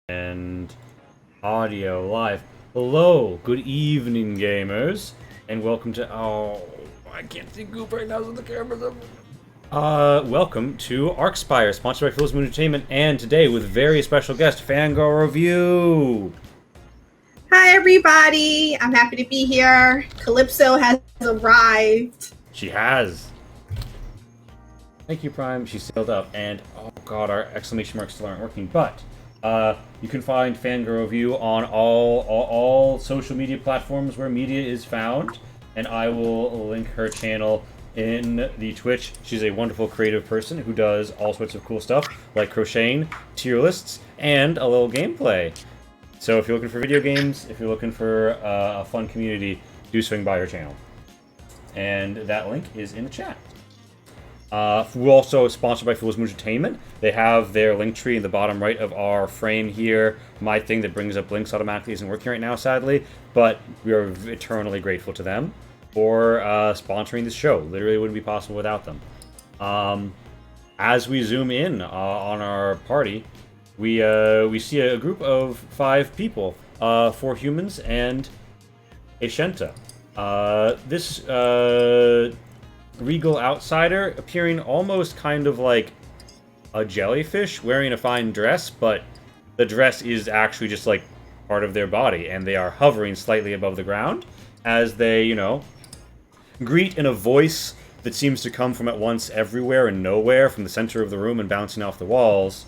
And audio live. Hello, good evening, gamers, and welcome to. Oh, I can't see Goop right now, so the camera's up. Welcome to Arcspire, sponsored by Phil's Moon Entertainment, and today with very special guest, Fangirl Review. Hi, everybody. I'm happy to be here. Calypso has arrived. She has. Thank you, Prime. She sailed up, and oh god, our exclamation marks still aren't working. But you can find Fangirl Review on all social media platforms where media is found, and I will link her channel in the Twitch. She's a wonderful creative person who does all sorts of cool stuff, like crocheting, tier lists, and a little gameplay. So if you're looking for video games, if you're looking for a fun community, do swing by her channel. And that link is in the chat. We're also sponsored by Phil's Moon Entertainment. They have their link tree in the bottom right of our frame here. My thing that brings up links automatically isn't working right now, sadly, but we are eternally grateful to them for sponsoring this show. Literally wouldn't be possible without them. As we zoom in on our party, we see a group of 5 people, 4 humans and a Shenta. This regal outsider appearing almost kind of like a jellyfish wearing a fine dress, but the dress is actually just like part of their body, and they are hovering slightly above the ground as they, you know, greet in a voice that seems to come from at once everywhere and nowhere, from the center of the room and bouncing off the walls.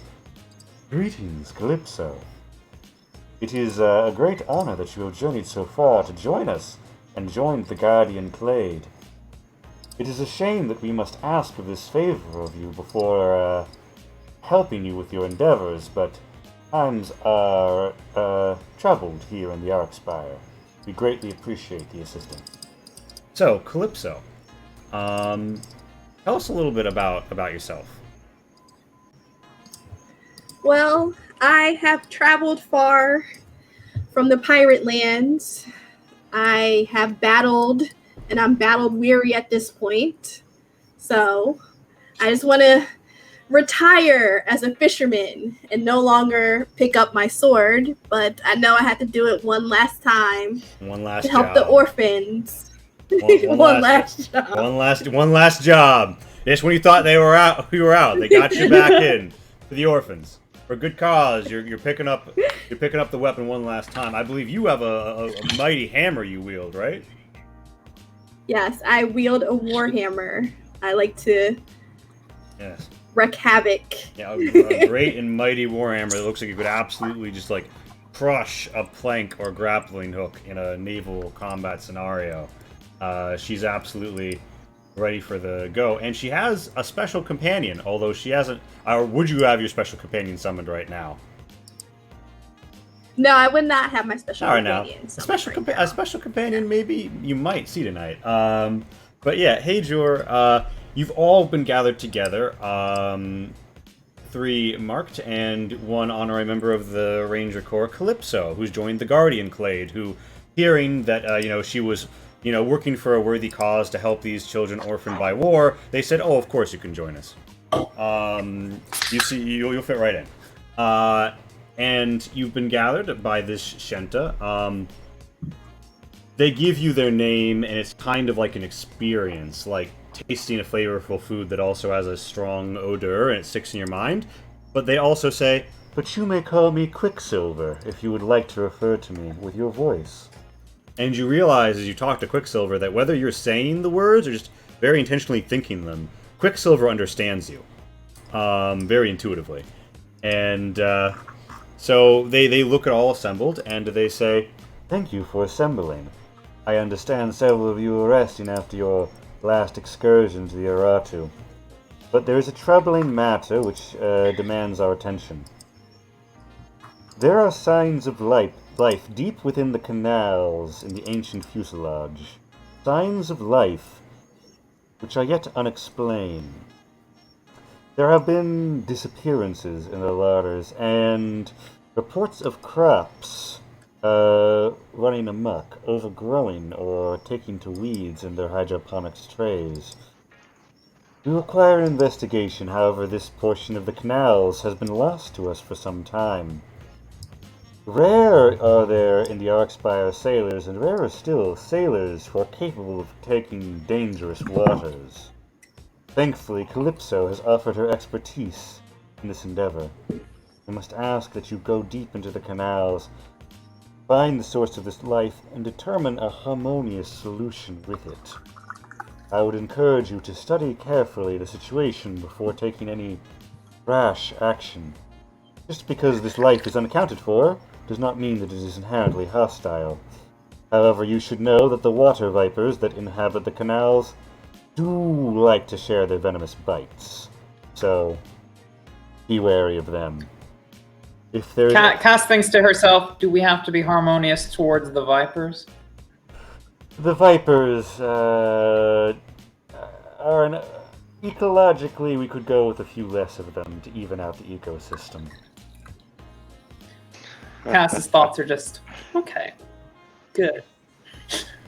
Greetings, Calypso. It is a great honor that you have journeyed so far to join us and joined the Guardian Clade. It is a shame that we must ask of this favor of you before helping you with your endeavors, but times are troubled here in the Arcspire. We greatly appreciate the assistance. So, Calypso, tell us a little bit about yourself. Well, I have traveled far from the pirate lands. I have battled, and I'm battled weary at this point. So, I just want to retire as a fisherman and no longer pick up my sword, but I know I have to do it one last time One last to help job. the orphans. One last job. One last job. Just when you thought we were out, they got you back in for the orphans for good cause. You're picking up the weapon one last time. I believe you have a mighty hammer you wield, right? Yes, I wield a warhammer. I like to Yes. wreak havoc. Yeah, a great and mighty warhammer that looks like you could absolutely just like crush a plank or grappling hook in a naval combat scenario. She's absolutely ready for the go, and she has a special companion, although she hasn't. Or would you have your special companion summoned right now? No, I would not have my special All right, now companion. a special companion maybe you might see tonight. But yeah, hey Jor, you've all been gathered together. 3 marked and 1 honorary member of the Ranger Corps, Calypso, who's joined the Guardian Clade, who, hearing that she was working for a worthy cause to help these children orphaned by war, they said, "Oh, of course you can join us. You'll fit right in." And you've been gathered by this Shenta. They give you their name, and it's kind of like an experience, like tasting a flavorful food that also has a strong odor, and it sticks in your mind. But they also say, But you may call me Quicksilver if you would like to refer to me with your voice. and you realize as you talk to Quicksilver that whether you're saying the words or just very intentionally thinking them, Quicksilver understands you very intuitively. And so they look at all assembled, and they say, Thank you for assembling. I understand several of you are resting after your last excursion to the Aratu. But there is a troubling matter which demands our attention. There are signs of life deep within the canals in the ancient fuselage. Signs of life which are yet unexplained. There have been disappearances in the larders and reports of crops running amok, overgrowing, or taking to weeds in their hydroponics trays. We require an investigation, however this portion of the canals has been lost to us for some time. Rare are there in the Arkspire sailors, and rarer still sailors who are capable of taking dangerous waters. Thankfully, Calypso has offered her expertise in this endeavor. I must ask that you go deep into the canals, find the source of this life, and determine a harmonious solution with it. I would encourage you to study carefully the situation before taking any rash action. Just because this life is unaccounted for does not mean that it is inherently hostile. However, you should know that the water vipers that inhabit the canals do like to share their venomous bites. So, be wary of them. If there is... Cass thinks to herself, do we have to be harmonious towards the vipers? The vipers, are... Ecologically, we could go with a few less of them to even out the ecosystem. Cass's thoughts are just, okay, good.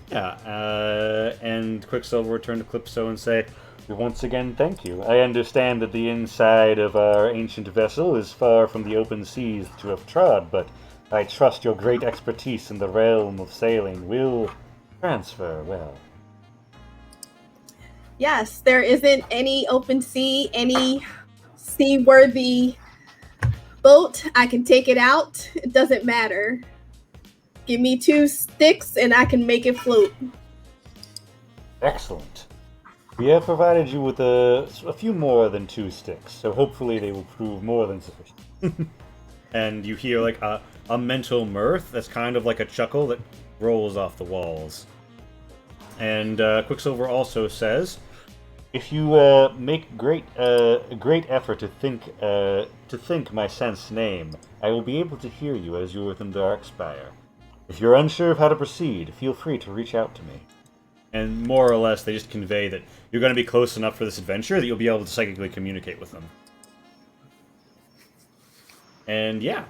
Yeah, and Quicksilver will turn to Calypso and say, Once again, thank you. I understand that the inside of our ancient vessel is far from the open seas that you have trod, but I trust your great expertise in the realm of sailing will transfer well. Yes, there isn't any open sea, any seaworthy boat. I can take it out. It doesn't matter. Give me 2 sticks and I can make it float. Excellent. We have provided you with a few more than 2 sticks, so hopefully they will prove more than sufficient. and you hear like a mental mirth that's kind of like a chuckle that rolls off the walls. And Quicksilver also says, If you make great effort to think my sense name, I will be able to hear you as you are within the Darkspire. If you're unsure of how to proceed, feel free to reach out to me. and more or less they just convey that you're going to be close enough for this adventure that you'll be able to psychically communicate with them. And yeah,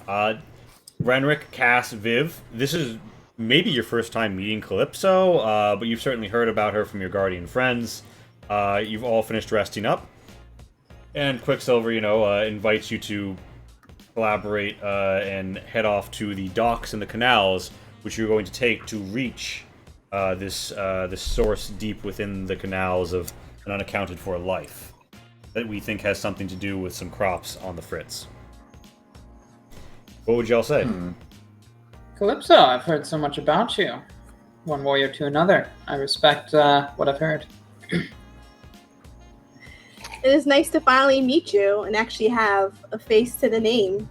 Renric, Cass, Viv, this is maybe your first time meeting Calypso, but you've certainly heard about her from your Guardian friends. You've all finished resting up. And Quicksilver, invites you to collaborate and head off to the docks and the canals, which you're going to take to reach this source deep within the canals of an unaccounted for life that we think has something to do with some crops on the Fritz. What would y'all say? Calypso, I've heard so much about you. One warrior to another. I respect what I've heard. It is nice to finally meet you and actually have a face to the name.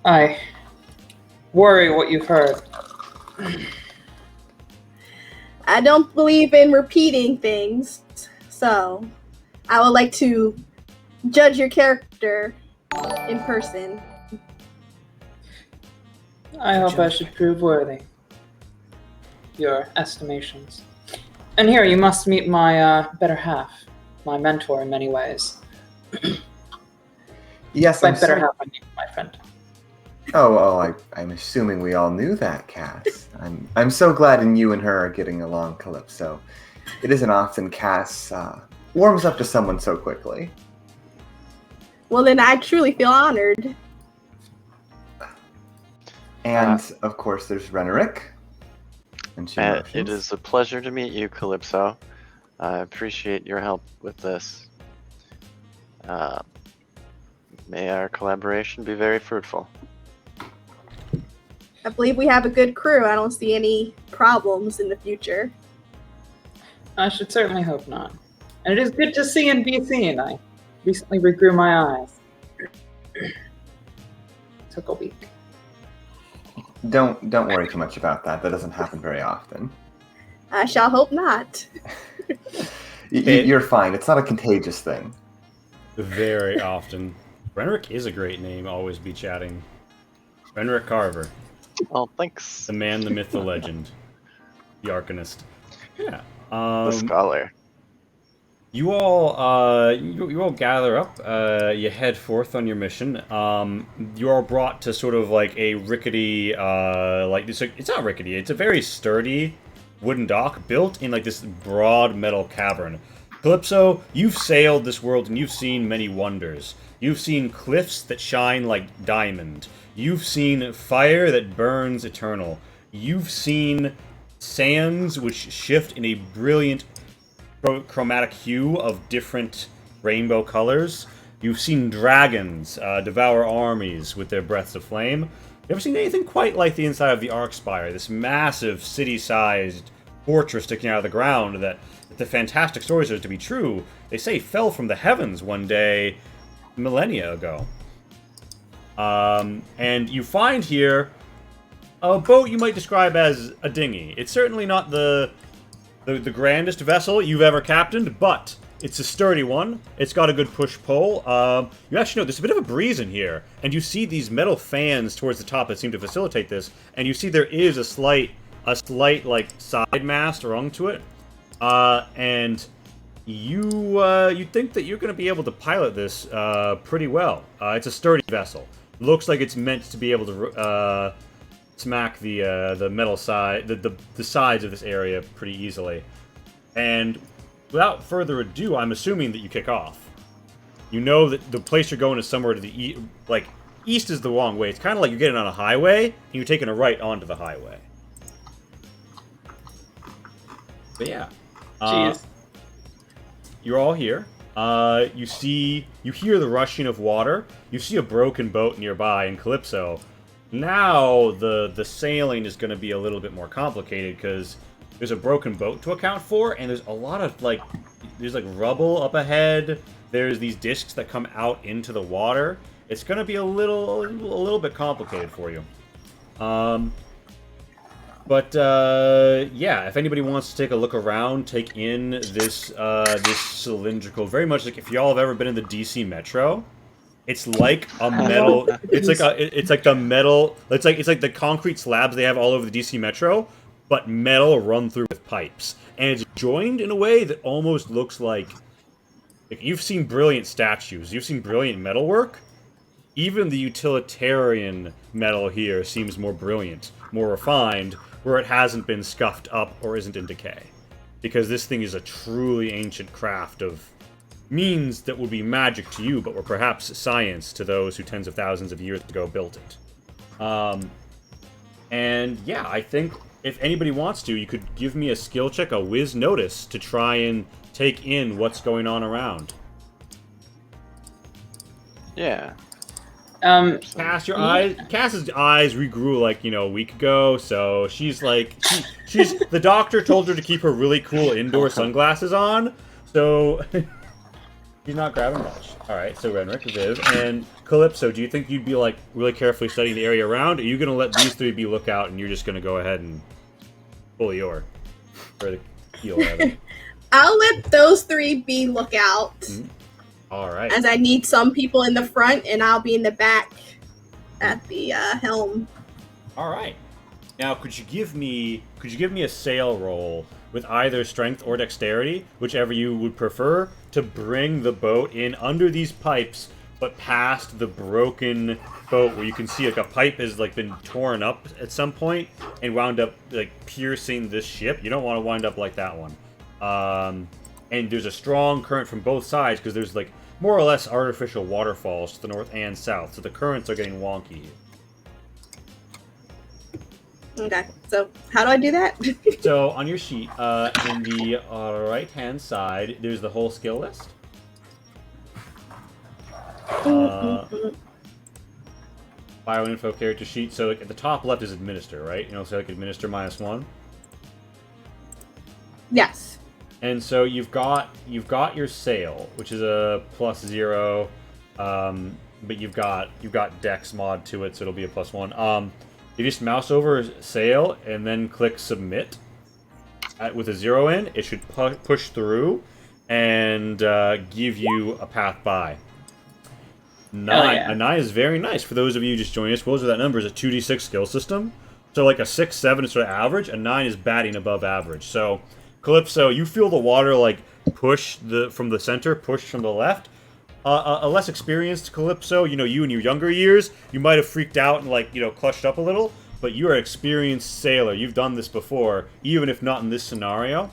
I worry what you've heard. I don't believe in repeating things, so I would like to judge your character in person. I hope I should prove worthy. Your estimations. And here, you must meet my better half, my mentor in many ways. Yes, By I'm better so... half, I mean my friend. I'm assuming we all knew that, Cass. I'm so glad you and her are getting along, Calypso. It isn't often Cass warms up to someone so quickly. Well, then I truly feel honored. And, of course, there's Renerick. And she motions. It is a pleasure to meet you, Calypso. I appreciate your help with this. May our collaboration be very fruitful. I believe we have a good crew. I don't see any problems in the future. I should certainly hope not. And it is good to see and be seen. I recently regrew my eyes. Took a week. Don't worry too much about that. That doesn't happen very often. I shall hope not. You're fine. It's not a contagious thing. Very often. Renric is a great name, always be chatting. Renric Carver. Well, thanks. The man, the myth, the legend. The Arcanist. Yeah. The scholar. You all, you all gather up. You head forth on your mission. You are brought to sort of like a rickety, it's not rickety. It's a very sturdy wooden dock built in like this broad metal cavern. Calypso, you've sailed this world and you've seen many wonders. You've seen cliffs that shine like diamond. You've seen fire that burns eternal. You've seen sands which shift in a brilliant chromatic hue of different rainbow colors. You've seen dragons devour armies with their breaths of flame. You ever seen anything quite like the inside of the Arkspire? This massive city-sized fortress sticking out of the ground that, if the fantastic stories are to be true, they say fell from the heavens one day millennia ago. And you find here a boat you might describe as a dinghy. It's certainly not the grandest vessel you've ever captained, but it's a sturdy one. It's got a good push-pull. You actually know there's a bit of a breeze in here, and you see these metal fans towards the top that seem to facilitate this, and you see there is a slight like side mast rung to it, and you think that you're going to be able to pilot this pretty well. It's a sturdy vessel. Looks like it's meant to be able to smack the metal side, the sides of this area pretty easily. And without further ado, I'm assuming that you kick off. You know that the place you're going is somewhere to the east. Like, east is the wrong way. It's kind of like you're getting on a highway and you're taking a right onto the highway. But yeah, Jeez. you're all here. You hear the rushing of water. You see a broken boat nearby in Calypso. Now the sailing is going to be a little bit more complicated because there's a broken boat to account for, and there's a lot of there's rubble up ahead. There's these discs that come out into the water. It's going to be a little bit complicated for you. But yeah, if anybody wants to take a look around, take in this cylindrical, very much like if y'all have ever been in the DC Metro, it's like a metal. It's like the metal. It's like the concrete slabs they have all over the DC Metro, but metal run through with pipes, and it's joined in a way that almost looks like you've seen brilliant statues, you've seen brilliant metalwork. Even the utilitarian metal here seems more brilliant, more refined, where it hasn't been scuffed up or isn't in decay. Because this thing is a truly ancient craft of means that would be magic to you, but were perhaps science to those who tens of thousands of years ago built it. And yeah, I think if anybody wants to, you could give me a skill check, a whiz notice, to try and take in what's going on around. Yeah. Cass's eyes regrew a week ago, so she's the doctor told her to keep her really cool indoor sunglasses on, so she's not grabbing much. Alright, so Renric, Viv, and Calypso, do you think you'd be really carefully studying the area around, or are you gonna let these three be lookout and you're just gonna go ahead and pull your for the keel rather? I'll let those three be lookout. Mm-hmm. Alright. As I need some people in the front, and I'll be in the back at the helm. Alright. Now, could you give me a sail roll with either strength or dexterity, whichever you would prefer, to bring the boat in under these pipes, but past the broken boat where you can see a pipe has been torn up at some point and wound up piercing this ship. You don't want to wind up like that one. And there's a strong current from both sides because there's more or less artificial waterfalls to the north and south, so the currents are getting wonky. Okay, so how do I do that? So on your sheet, in the right-hand side, there's the whole skill list. Bioinfo character sheet. So at the top left is administer, right? So administer -1. Yes. And so you've got your sail, which is a +0, but you've got Dex mod to it, so it'll be a +1. You just mouse over sail and then click submit. With a 0 in, it should push through and give you a path by. 9. Yeah. A 9 is very nice. For those of you just joining us, what was that number? Is a 2d6 skill system. So a 6, 7 is sort of average. A 9 is batting above average. So Calypso, you feel the water push from the center, push from the left. A less experienced Calypso, you in your younger years, you might have freaked out and clutched up a little, but you're an experienced sailor. You've done this before, even if not in this scenario.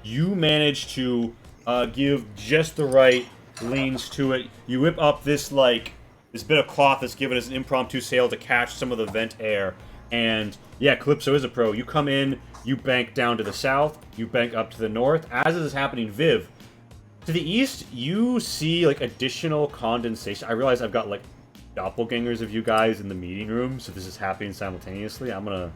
you manage to give just the right leans to it. You whip up this bit of cloth that's given as an impromptu sail to catch some of the vent air. And yeah, Calypso is a pro. You come in, you bank down to the south, you bank up to the north. As this is happening, Viv, to the east, you see like additional condensation. I realize I've got like doppelgangers of you guys in the meeting room, so this is happening simultaneously. I'm gonna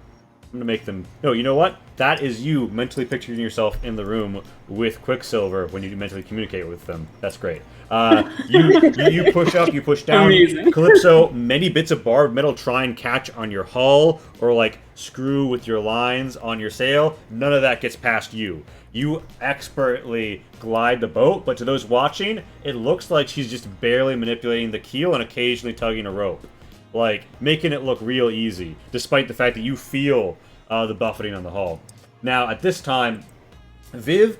make them. No, you know what? That is you mentally picturing yourself in the room with Quicksilver when you mentally communicate with them. That's great. You push up, you push down. Amazing. Calypso, many bits of barbed metal try and catch on your hull or like screw with your lines on your sail. None of that gets past you. You expertly glide the boat, but to those watching, it looks like she's just barely manipulating the keel and occasionally tugging a rope. Like, making it look real easy, despite the fact that you feel the buffeting on the hull. Now, at this time, Viv,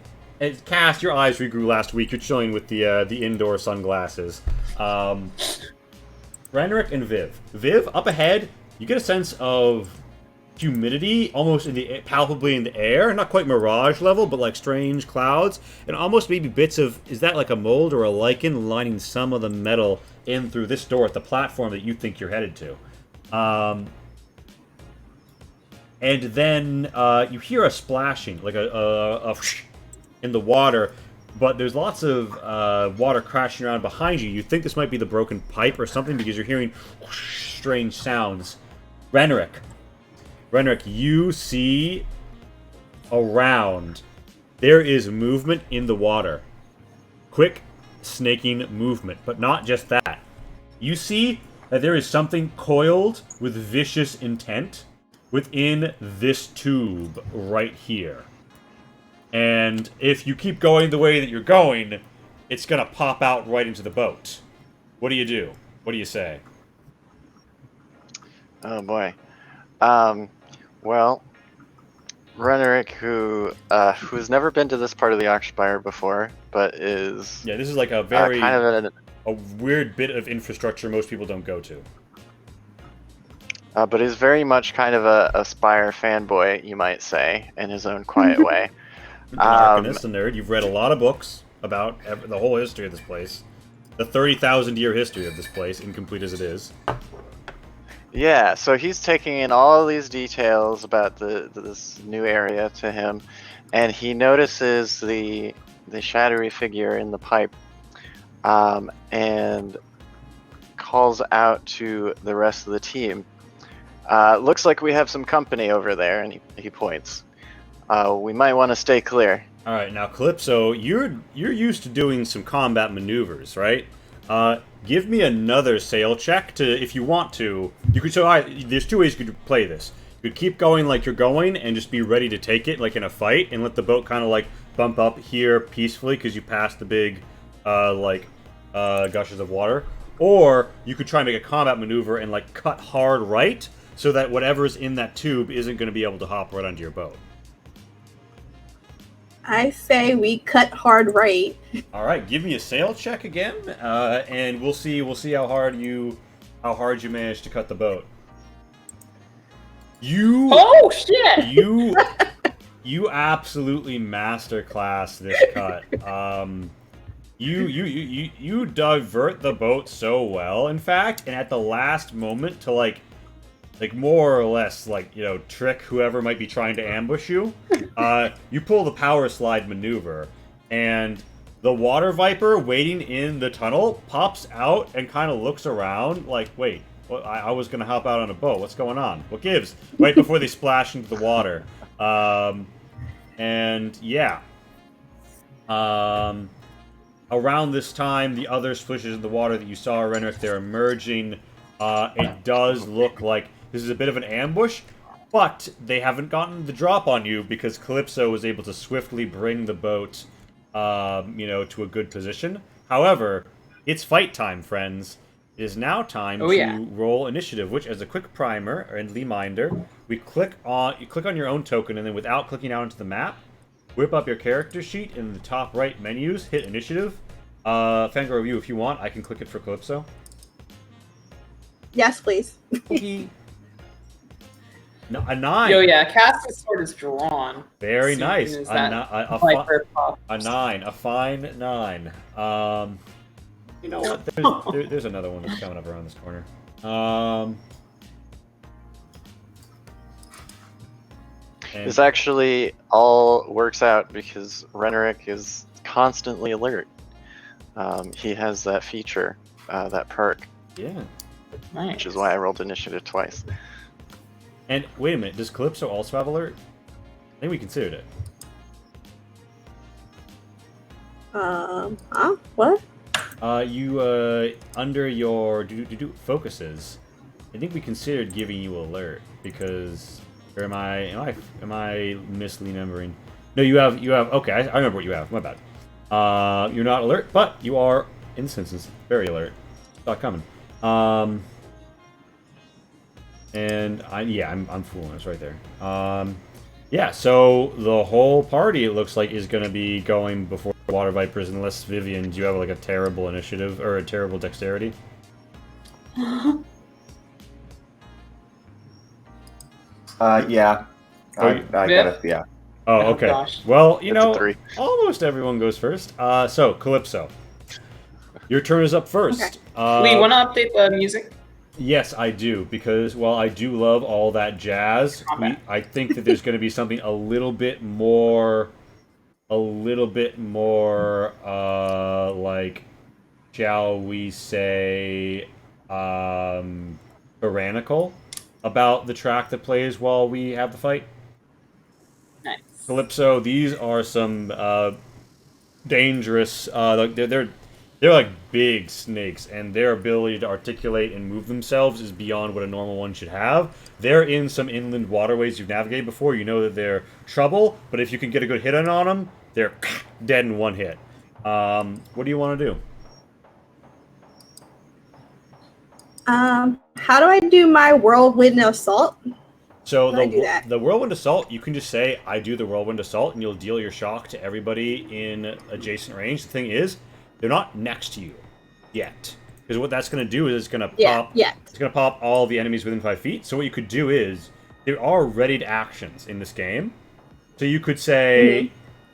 Cass, your eyes regrew last week. You're chilling with the indoor sunglasses. Renrick and Viv. Viv, up ahead, you get a sense of humidity, almost palpably in the air. Not quite mirage level, but like strange clouds. And almost maybe bits of, is that like a mold or a lichen lining some of the metal in through this door at the platform that you think you're headed to. And then you hear a splashing, like a in the water, but there's lots of water crashing around behind you. You think this might be the broken pipe or something because you're hearing strange sounds. Renrick, you see around. There is movement in the water. Quick, snaking movement, but not just that. You see that there is something coiled with vicious intent within this tube right here. And if you keep going the way that you're going, it's going to pop out right into the boat. What do you do? What do you say? Oh boy. Well, Renerick, who's never been to this part of the Oxfire before, but is Yeah, this is like a very kind of a weird bit of infrastructure most people don't go to. but is very much kind of a Spire fanboy, you might say, in his own quiet way. An arcanist, a nerd. You've read a lot of books about the whole history of this place. The 30,000-year history of this place, incomplete as it is. Yeah, so he's taking in all these details about this new area to him, and he notices the shadowy figure in the pipe, and calls out to the rest of the team. Looks like we have some company over there, and he points. We might want to stay clear. All right, now Calypso, you're used to doing some combat maneuvers, right? Give me another sail check to, if you want to. You could there's two ways you could play this. You could keep going like you're going and just be ready to take it like in a fight and let the boat kind of like bump up here peacefully because you passed the big gushes of water. Or you could try and make a combat maneuver and like cut hard right so that whatever's in that tube isn't going to be able to hop right onto your boat. I say we cut hard right. All right, give me a sail check again, and we'll see how hard you manage to cut the boat. Oh shit! You absolutely masterclass this cut. You divert the boat so well, in fact, and at the last moment to like more or less trick whoever might be trying to ambush you. You pull the power slide maneuver, and the water viper waiting in the tunnel pops out and kind of looks around like, wait, I was gonna hop out on a boat. What's going on? What gives? Right before they splash into the water. And yeah. Around this time, the other splishes in the water that you saw, Renrick, they're emerging. It does look like this is a bit of an ambush, but they haven't gotten the drop on you because Calypso was able to swiftly bring the boat, to a good position. However, it's fight time, friends. It is now time to roll initiative, which, as a quick primer and reminder, you click on your own token, and then without clicking out into the map, whip up your character sheet in the top right menus, hit initiative. Fangirl Review, if you want, I can click it for Calypso. Yes, please. Okay. No, a 9. Yo, yeah, Cass's sword is drawn. Very So you nice. can use A, that ni- Viper pop. a 9. A fine 9. You know what? There's another one that's coming up around this corner. This actually all works out because Renerick is constantly alert. He has that feature, that perk, Yeah. Nice. which is why I rolled initiative twice. And wait a minute, does Calypso also have alert? I think we considered it. What? You under your focuses, I think we considered giving you alert because, or am I misremembering? No, you have. Okay, I remember what you have. My bad. You're not alert, but you are in this instance very alert. Saw it coming. And I'm fooling us right there. Yeah, so the whole party, it looks like, is going to be going before the Water Vipers, unless, Vivian, do you have, like, a terrible initiative, or a terrible dexterity? Yeah. Oh, I got it. Yeah. Oh, Oh, okay. gosh. Well, you That's a know, 3. almost everyone goes first. So, Calypso, your turn is up first. Lee, want to update the music? Yes, I do, because while I do love all that jazz, I think that there's going to be something a little bit more, like, shall we say, tyrannical about the track that plays while we have the fight. Nice. Calypso, these are some dangerous. They're like big snakes, and their ability to articulate and move themselves is beyond what a normal one should have. They're in some inland waterways you've navigated before. You know that they're trouble, but if you can get a good hit on them, they're dead in one hit. What do you want to do? How do I do my whirlwind assault? So How do I do that? the whirlwind assault, you can just say, I do the whirlwind assault, and you'll deal your shock to everybody in adjacent range. The thing is, they're not next to you yet. Because what that's going to do is it's going to pop. Yeah. It's going to pop all the enemies within 5 feet. So what you could do is there are readied actions in this game. So you could say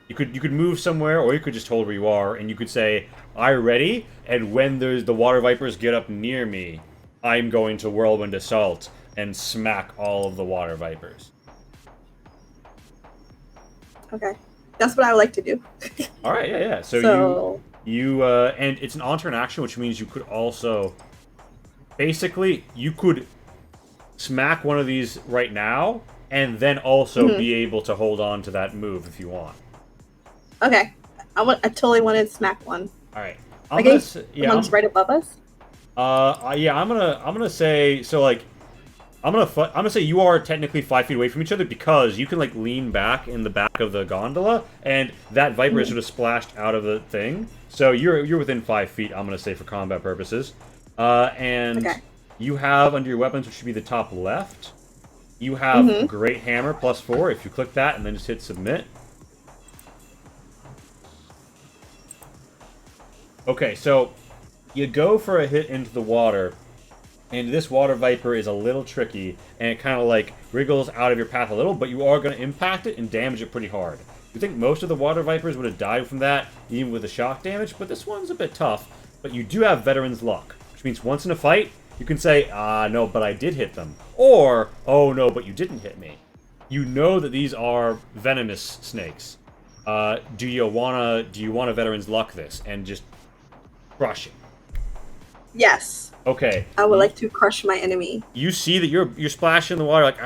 you could move somewhere, or you could just hold where you are, and you could say, I ready, and when there's the water vipers get up near me, I'm going to whirlwind assault and smack all of the water vipers. Okay. That's what I would like to do. All right, yeah. So you and it's an on-turn action, which means you could also basically you could smack one of these right now, and then also be able to hold on to that move if you want. Okay. I totally want to smack one. All right. The one's right above us. I'm gonna say so. Like, I'm gonna say you are technically 5 feet away from each other because you can like lean back in the back of the gondola, and that viper is sort of splashed out of the thing. So you're within 5 feet. I'm gonna say for combat purposes. And you have under your weapons, which should be the top left. You have Great Hammer +4. If you click that and then just hit submit. Okay, so you go for a hit into the water, and this water viper is a little tricky, and it kind of like wriggles out of your path a little, but you are going to impact it and damage it pretty hard. You think most of the water vipers would have died from that, even with the shock damage, but this one's a bit tough. But you do have Veteran's Luck, which means once in a fight, you can say, no, but I did hit them. Or, oh no, but you didn't hit me. You know that these are venomous snakes. Do you wanna Veteran's Luck this and just crush it? Yes. Okay. I would like to crush my enemy. You see that you're splashing in the water like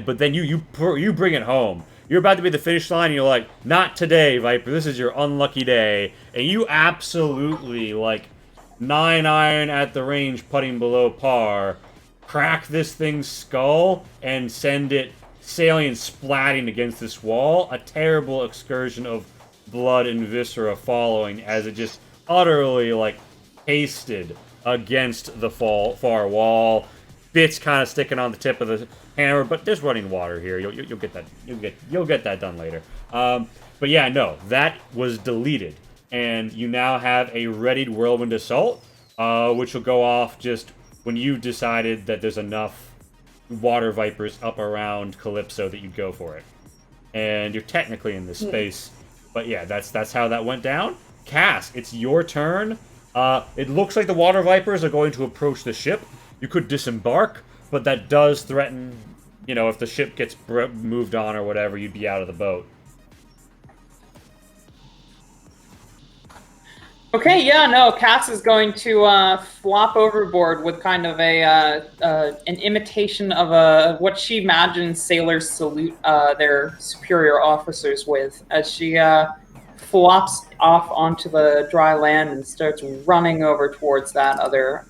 but then you bring it home. You're about to be at the finish line, and you're like, not today, Viper. This is your unlucky day, and you absolutely like 9-iron at the range, putting below par, crack this thing's skull and send it sailing and splatting against this wall. A terrible excursion of blood and viscera following as it just utterly like pasted against the far wall. Bits kind of sticking on the tip of the hammer, but there's running water here. You'll get that. You'll get that done later. But yeah, no, that was deleted, and you now have a readied whirlwind assault, which will go off just when you decided that there's enough water vipers up around Calypso that you'd go for it. And you're technically in this space, but yeah, that's how that went down. Cass, it's your turn. It looks like the water vipers are going to approach the ship. You could disembark, but that does threaten, if the ship gets moved on or whatever, you'd be out of the boat. Okay, yeah, no, Cass is going to flop overboard with kind of an imitation of what she imagines sailors salute their superior officers with, as she flops off onto the dry land and starts running over towards that other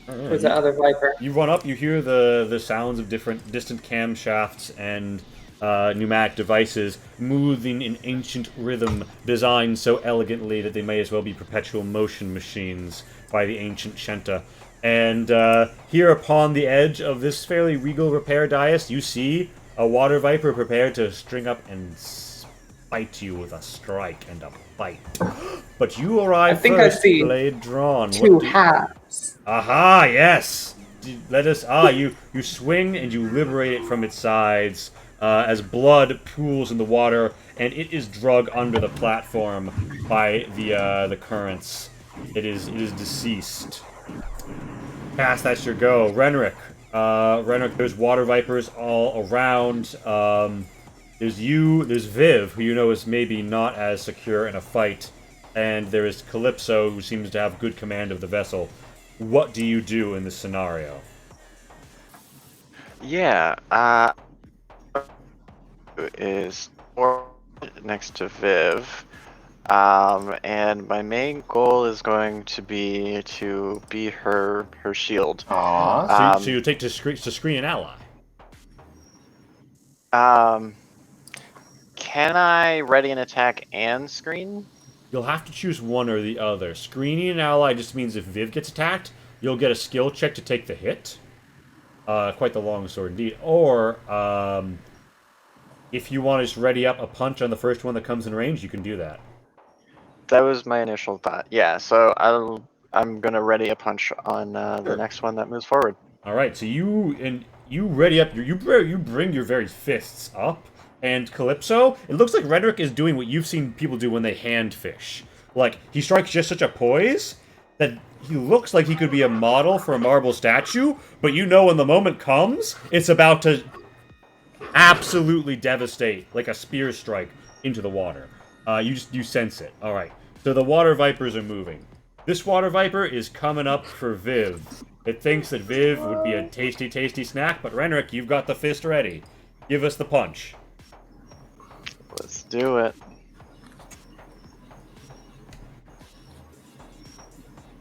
viper. You run up, you hear the sounds of different distant camshafts and pneumatic devices moving in ancient rhythm, designed so elegantly that they may as well be perpetual motion machines by the ancient Shenta. And here upon the edge of this fairly regal repair dais, you see a water viper prepared to string up and bite you with a strike and a bite. But you arrive think first, I see blade drawn. Two halves. Aha, yes! Let us... you swing and you liberate it from its sides as blood pools in the water, and it is drug under the platform by the currents. It is deceased. Cass, that's your go. Renric. Renric, there's water vipers all around. There's you, there's Viv, who you know is maybe not as secure in a fight, and there is Calypso, who seems to have good command of the vessel. What do you do in this scenario? Yeah, is next to Viv, and my main goal is going to be her shield. Aww. So you take to screen an ally. Can I ready an attack and screen? You'll have to choose one or the other. Screening an ally just means if Viv gets attacked, you'll get a skill check to take the hit. Quite the long sword indeed. Or, if you want to just ready up a punch on the first one that comes in range, you can do that. That was my initial thought. Yeah, so I'm gonna ready a punch on the next one that moves forward. All right, so you ready up. You bring your very fists up, and Calypso. It looks like Redrick is doing what you've seen people do when they hand fish. Like he strikes just such a poise that he looks like he could be a model for a marble statue. But when the moment comes, it's about to absolutely devastate, like a spear strike, into the water. You sense it. All right. So the water vipers are moving. This water viper is coming up for Viv. It thinks that Viv would be a tasty, tasty snack, but Renric, you've got the fist ready. Give us the punch. Let's do it.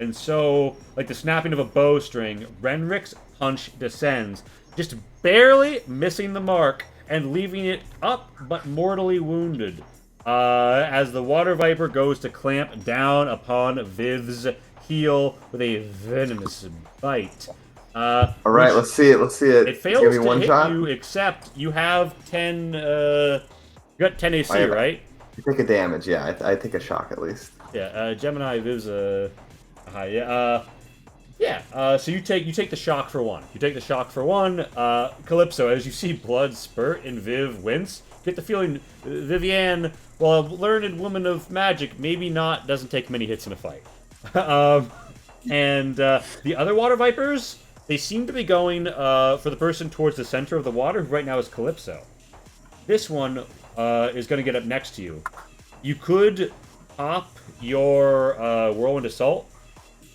And so, like the snapping of a bowstring, Renric's punch descends, just barely missing the mark and leaving it up but mortally wounded. As the water viper goes to clamp down upon Viv's heel with a venomous bite. Alright, let's see it. It fails to hit you, except you have 10. You got 10 AC, right? You take a damage, yeah. I take a shock at least. Yeah, Gemini, Viv's a high. So you take the shock for one. Calypso, as you see blood spurt and Viv wince, get the feeling Vivienne, while a learned woman of magic, maybe doesn't take many hits in a fight. And the other water vipers, they seem to be going for the person towards the center of the water, who right now is Calypso. This one is going to get up next to you. You could pop your Whirlwind Assault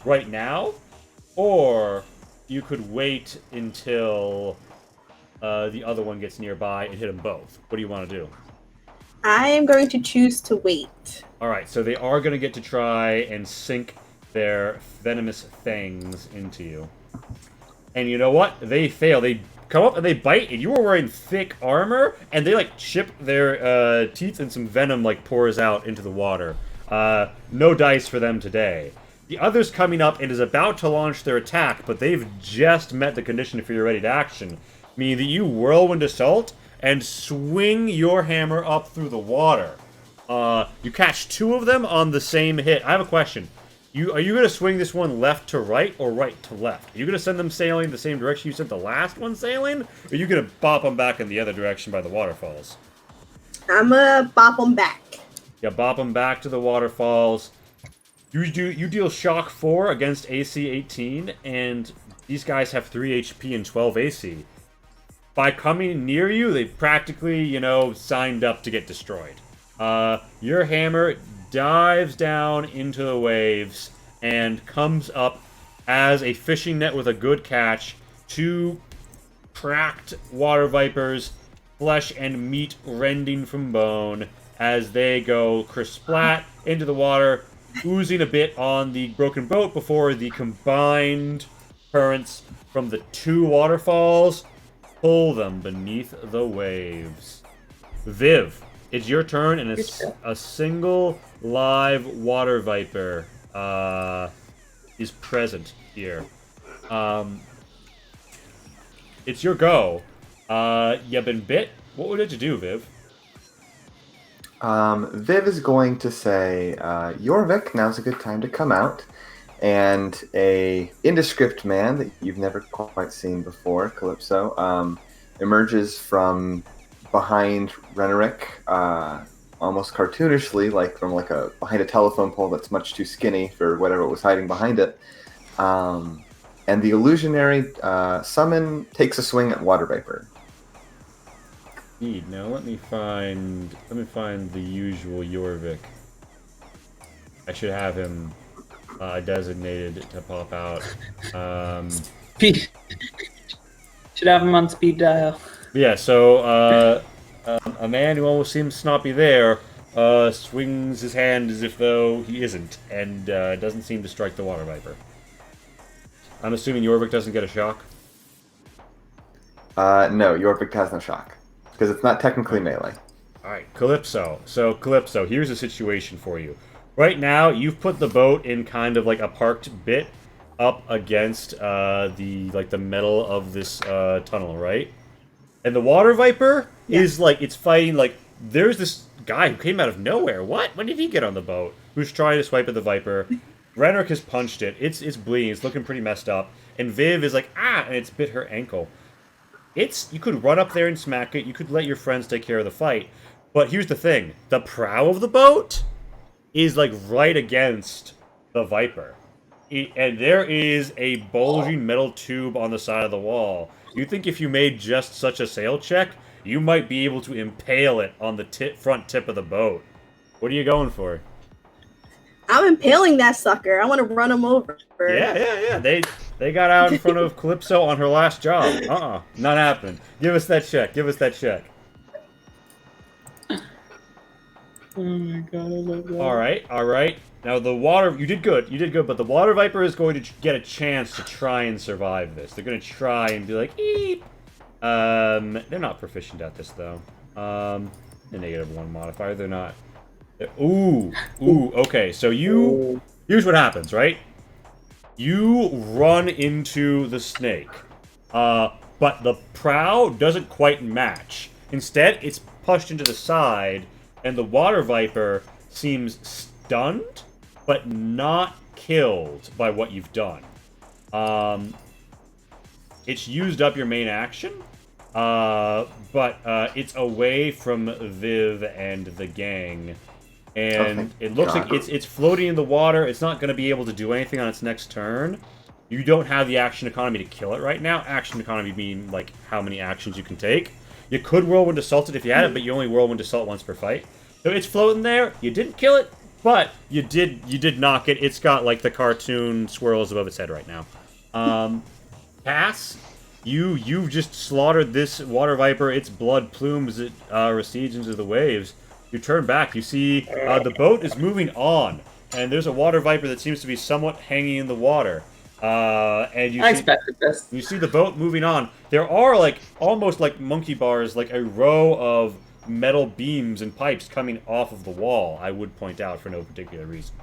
right now, or you could wait until the other one gets nearby and hit them both. What do you want to do? I am going to choose to wait. Alright, so they are going to get to try and sink their venomous fangs into you. And you know what? They fail. They come up and they bite, and you were wearing thick armor, and they chip their teeth, and some venom pours out into the water. No dice for them today. The other's coming up and is about to launch their attack, but they've just met the condition for your ready to action, meaning that you Whirlwind Assault and swing your hammer up through the water. You catch two of them on the same hit. I have a question. Are you gonna swing this one left to right or right to left? Are you gonna send them sailing the same direction you sent the last one sailing? Or are you gonna bop them back in the other direction by the waterfalls? I'm gonna bop them back. Yeah, bop them back to the waterfalls. You deal shock 4 against AC 18, and these guys have 3 HP and 12 AC. By coming near you, they practically, signed up to get destroyed. Your hammer dives down into the waves and comes up as a fishing net with a good catch. 2 cracked water vipers, flesh and meat rending from bone, as they go kersplat into the water, oozing a bit on the broken boat before the combined currents from the 2 waterfalls pull them beneath the waves. Viv, it's your turn, and a single live water viper is present here. It's your go. You've been bit. What would it do, Viv? Viv is going to say, Jorvik, now's a good time to come out. And a indescript man that you've never quite seen before, Calypso, emerges from behind Renerick, almost cartoonishly, like from behind a telephone pole that's much too skinny for whatever was hiding behind it. And the illusionary summon takes a swing at Water Viper. Now let me find the usual Jorvik. I should have him designated to pop out. Should have him on speed dial. Yeah, so a man who almost seems to not be there swings his hand as if though he isn't, and doesn't seem to strike the water viper. I'm assuming Jorvik doesn't get a shock? No, Jorvik has no shock. Because it's not technically melee. Alright, Calypso. So, Calypso, here's a situation for you. Right now, you've put the boat in kind of like a parked bit up against the metal of this tunnel, right? And the water viper is it's fighting there's this guy who came out of nowhere. What? When did he get on the boat? Who's trying to swipe at the viper? Renrick has punched it. It's bleeding. It's looking pretty messed up. And Viv is and it's bit her ankle. You could run up there and smack it. You could let your friends take care of the fight. But here's the thing. The prow of the boat is right against the viper. And there is a bulging metal tube on the side of the wall. You think if you made just such a sail check, you might be able to impale it on the front tip of the boat. What are you going for? I'm impaling that sucker. I want to run him over. Yeah. They got out in front of Calypso on her last job. Not happening. Give us that check. Oh my god, I love that. All right. Now you did good, but the water viper is going to get a chance to try and survive this. They're going to try and be like, eep. They're not proficient at this though. The -1 modifier, they're not. Ooh, okay, so here's what happens, right? You run into the snake, but the prow doesn't quite match. Instead, it's pushed into the side, and the water viper seems stunned, but not killed by what you've done. It's used up your main action, but it's away from Viv and the gang. And it looks like it's floating in the water. It's not going to be able to do anything on its next turn. You don't have the action economy to kill it right now. Action economy being how many actions you can take. You could whirlwind assault it if you had it, but you only whirlwind assault once per fight. So it's floating there. You didn't kill it, but you did knock it. It's got the cartoon swirls above its head right now. Cass, you've just slaughtered this water viper. Its blood plumes. It recedes into the waves. You turn back, you see the boat is moving on, and there's a water viper that seems to be somewhat hanging in the water. And I expected this. You see the boat moving on. There are almost like monkey bars, a row of metal beams and pipes coming off of the wall. I would point out for no particular reason.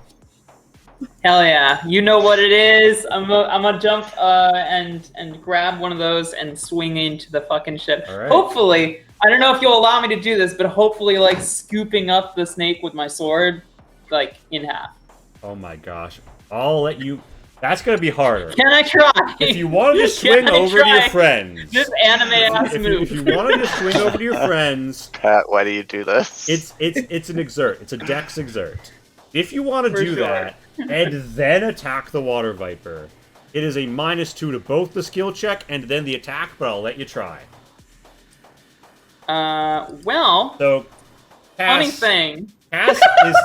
Hell yeah! You know what it is. I'm gonna jump and grab one of those and swing into the fucking ship. All right. Hopefully. I don't know if you'll allow me to do this, but hopefully, scooping up the snake with my sword, in half. Oh my gosh. I'll let you. That's gonna be harder. Can I try? If you wanted to swing Can I over to your try friends, this anime-ass if move. you wanted to swing over to your friends, Pat, why do you do this? it's an exert. It's a dex exert. If you want to For do sure. that and then attack the water viper, it is a -2 to both the skill check and then the attack. But I'll let you try. Well, So, funny Cass, thing. Cass is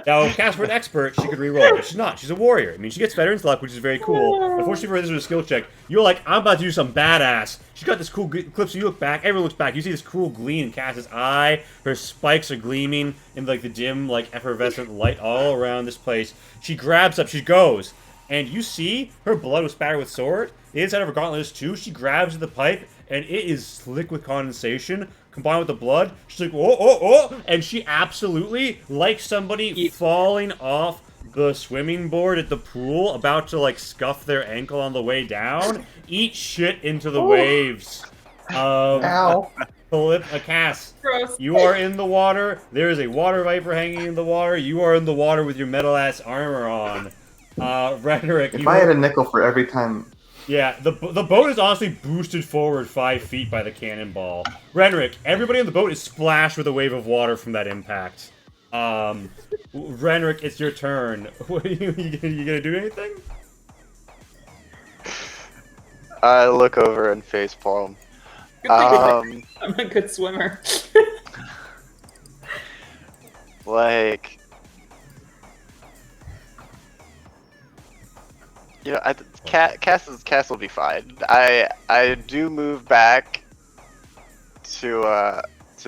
now Cass for an expert. She could reroll, but she's not. She's a warrior. I mean, she gets veteran's luck, which is very cool. Unfortunately for her, this was a skill check. You're like, I'm about to do something badass. She's got this cool clip, so you look back. Everyone looks back. You see this cool gleam in Cass's eye. Her spikes are gleaming in like the dim, like effervescent light all around this place. She grabs up. She goes, and you see her blood was spattered with sword. The inside of her gauntlet is too. She grabs the pipe, and it is slick with condensation. Combined with the blood, she's like, oh, oh, oh, and she absolutely, like somebody falling off the swimming board at the pool, about to, like, scuff their ankle on the way down, eat shit into the waves. Ow. Cass, Gross. you are in the water. There is a water viper hanging in the water. You are in the water with your metal-ass armor on. Rhetoric, If I had a nickel for every time... yeah, the boat is honestly boosted forward 5 feet by the cannonball. Renrick, everybody on the boat is splashed with a wave of water from that impact. Renrick, it's your turn. What are you gonna do anything? I look over and facepalm. Good thing I'm a good swimmer. Like, you know, Cass will be fine. I do move back to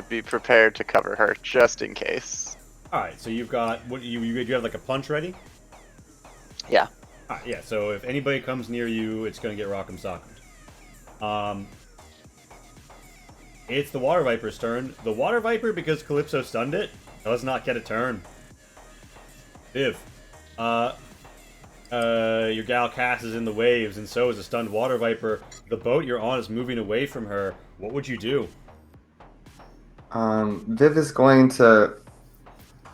be prepared to cover her just in case. All right, so you've got what you have like a punch ready. Yeah. All right, yeah. So if anybody comes near you, it's gonna get rock'em sock'em. It's the water viper's turn. The water viper, because Calypso stunned it, does not get a turn. Viv, your gal Cass is in the waves, and so is a stunned water viper. The boat you're on is moving away from her. What would you do? Viv is going to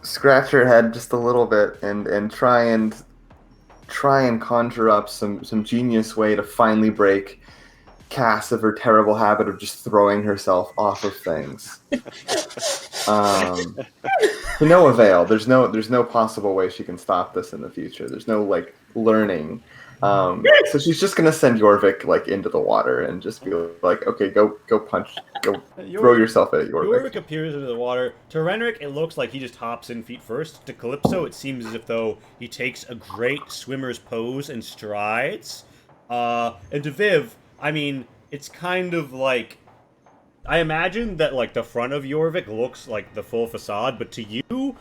scratch her head just a little bit and try and conjure up some genius way to finally break Cass of her terrible habit of just throwing herself off of things. To no avail. There's no possible way she can stop this in the future. There's no like learning. So she's just gonna send Jorvik like into the water and just be like, okay, go punch, go throw yourself at Jorvik. Jorvik appears into the water. To Renrick, it looks like he just hops in feet first. To Calypso, it seems as if though he takes a great swimmer's pose and strides. And to Viv, I mean, it's kind of like, I imagine that like the front of Jorvik looks like the full facade, but to you,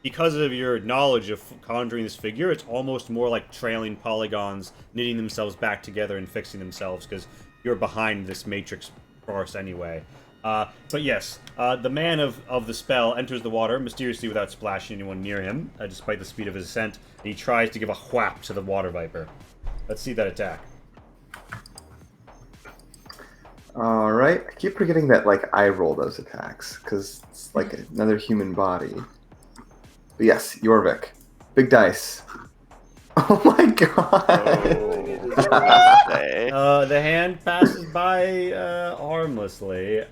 because of your knowledge of conjuring this figure, it's almost more like trailing polygons knitting themselves back together and fixing themselves, because you're behind this matrix farce anyway. But yes, the man of the spell enters the water mysteriously without splashing anyone near him, despite the speed of his ascent, and he tries to give a whap to the water viper. Let's see that attack. Alright, I keep forgetting that like I roll those attacks, because it's like another human body. But yes, Jorvik. Big dice. Oh my god! The hand passes by harmlessly.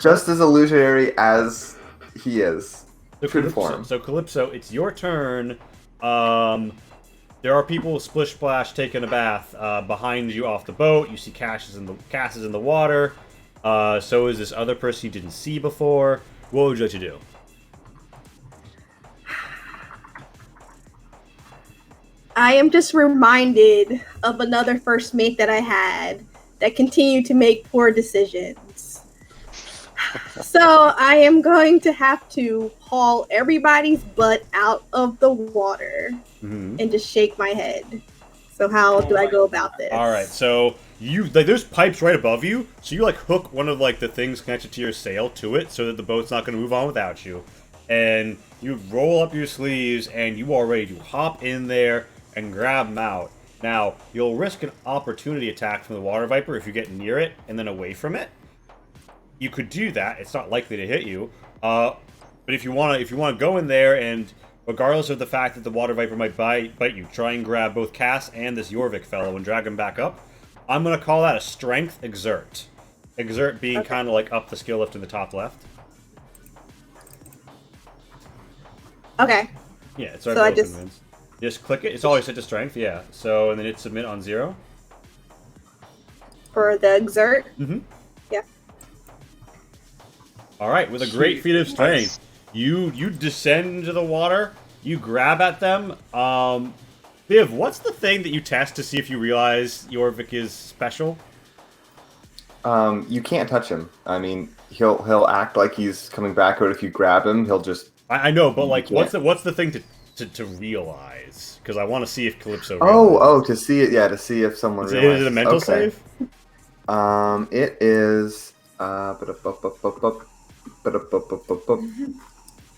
Just as illusionary as he is. True to So form. Calypso, it's your turn. There are people splish splash taking a bath behind you off the boat. You see Cass is in the water. So is this other person you didn't see before. What would you like to do? I am just reminded of another first mate that I had that continued to make poor decisions. So I am going to have to haul everybody's butt out of the water and just shake my head. So how do I go about this? All right, so you like there's pipes right above you, so you like hook one of like the things connected to your sail to it, so that the boat's not going to move on without you, and you roll up your sleeves and you are ready to hop in there and grab them out. Now you'll risk an opportunity attack from the water viper if you get near it and then away from it. You could do that; it's not likely to hit you. But if you wanna go in there and regardless of the fact that the water viper might bite you, try and grab both Cass and this Jorvik fellow and drag him back up. I'm gonna call that a strength exert. Exert being kind of like up the skill lift in the top left. Okay. Yeah, it's So right I below just- convince. Just click it. It's always set to strength, yeah. So, and then hit submit on 0. For the exert. Mm-hmm. Yeah. All right, with a great feat of strength, you descend into the water. You grab at them. Viv, what's the thing that you test to see if you realize Jorvik is special? You can't touch him. I mean, he'll act like he's coming back, but if you grab him, he'll just. I know, but like, You what's the thing to realize? Because I want to see if Calypso. Oh, to see it. Yeah, to see if someone. Is it realizes. a mental Okay. save? It is.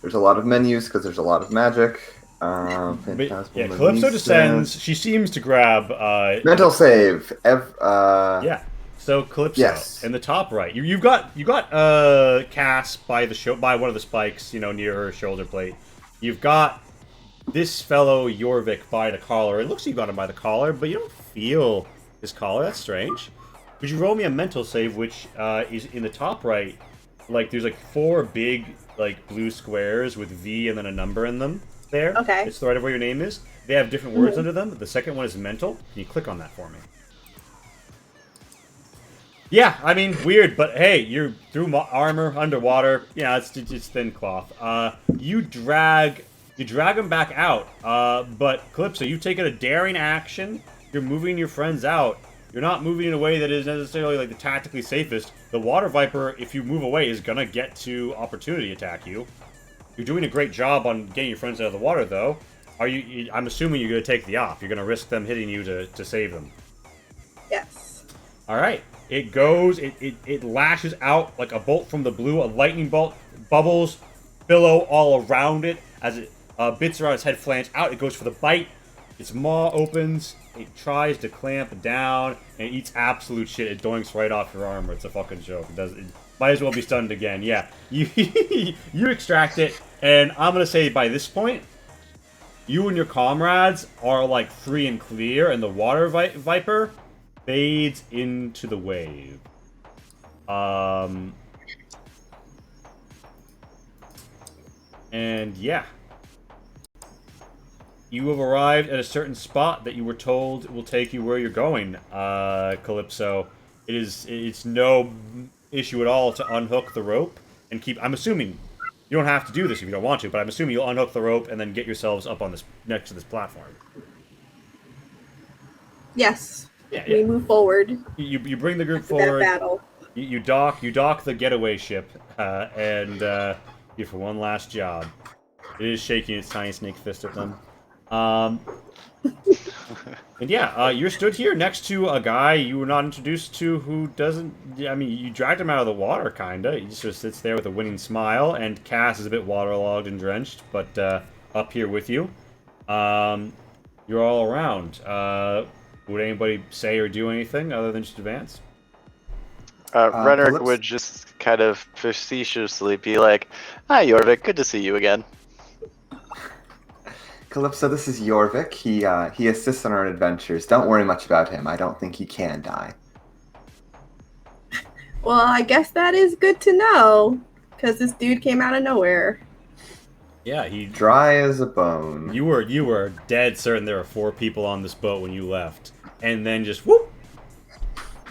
There's a lot of menus because there's a lot of magic. But, yeah, Calypso descends. She seems to grab. Mental save. Yeah. So Calypso Yes. in the top right. You got Cass by one of the spikes, near her shoulder plate. You've got this fellow Jorvik by the collar. It looks like you got him by the collar, but you don't feel his collar. That's strange. Would you roll me a mental save, which is in the top right? Like there's like 4 big like blue squares with V and then a number in them. There. Okay. It's the right of where your name is. They have different words under them. The second one is mental. Can you click on that for me? Yeah, I mean, weird, but hey, you're through armor, underwater. Yeah, it's thin cloth. You drag him back out. But Calypso, you've taken a daring action. You're moving your friends out. You're not moving in a way that is necessarily like the tactically safest. The water viper, if you move away, is gonna get to opportunity attack you. You're doing a great job on getting your friends out of the water, though. I'm assuming you're gonna take the op. You're gonna risk them hitting you to save them. Yes. All right. It goes, it lashes out like a bolt from the blue, a lightning bolt, bubbles, billow all around it as it bits around its head flange out. It goes for the bite. Its maw opens. It tries to clamp down and it eats absolute shit. It doinks right off your armor. It's a fucking joke. It might as well be stunned again. Yeah. You extract it, and I'm going to say by this point, you and your comrades are like free and clear, and the water viper fades into the wave. And yeah. You have arrived at a certain spot that you were told will take you where you're going, Calypso. It's no issue at all to unhook the rope and keep. I'm assuming you don't have to do this if you don't want to, but I'm assuming you'll unhook the rope and then get yourselves up on this next to this platform. Yes. Yeah, We yeah. move forward. You bring the group To that forward. battle. You dock the getaway ship, and you for one last job. It is shaking its tiny snake fist at them. And yeah, you're stood here next to a guy you were not introduced to who doesn't. I mean, you dragged him out of the water, kinda. He just sits there with a winning smile, and Cass is a bit waterlogged and drenched, but up here with you. You're all around. Would anybody say or do anything other than just advance? Renner Calypso- would just kind of facetiously be like, "Hi, Jorvik, good to see you again." Calypso, this is Jorvik. He assists on our adventures. Don't worry much about him. I don't think he can die. Well, I guess that is good to know, because this dude came out of nowhere. Yeah, Dry as a bone. You were dead certain there were 4 people on this boat when you left, and then just whoop.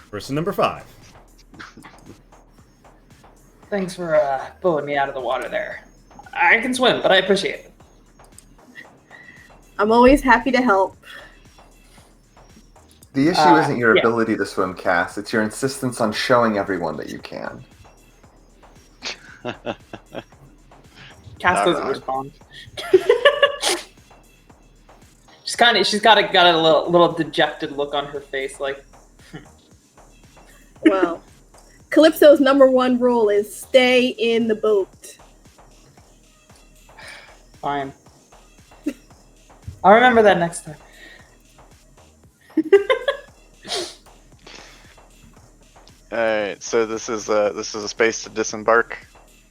Person number 5. Thanks for pulling me out of the water there. I can swim, but I appreciate it. I'm always happy to help. The issue isn't your yeah. ability to swim, Cass. It's your insistence on showing everyone that you can. Cass doesn't Alright. respond. she's got a little dejected look on her face, like, Well, Calypso's #1 rule is stay in the boat. fine. I'll remember that next time. All right, so this is a space to disembark.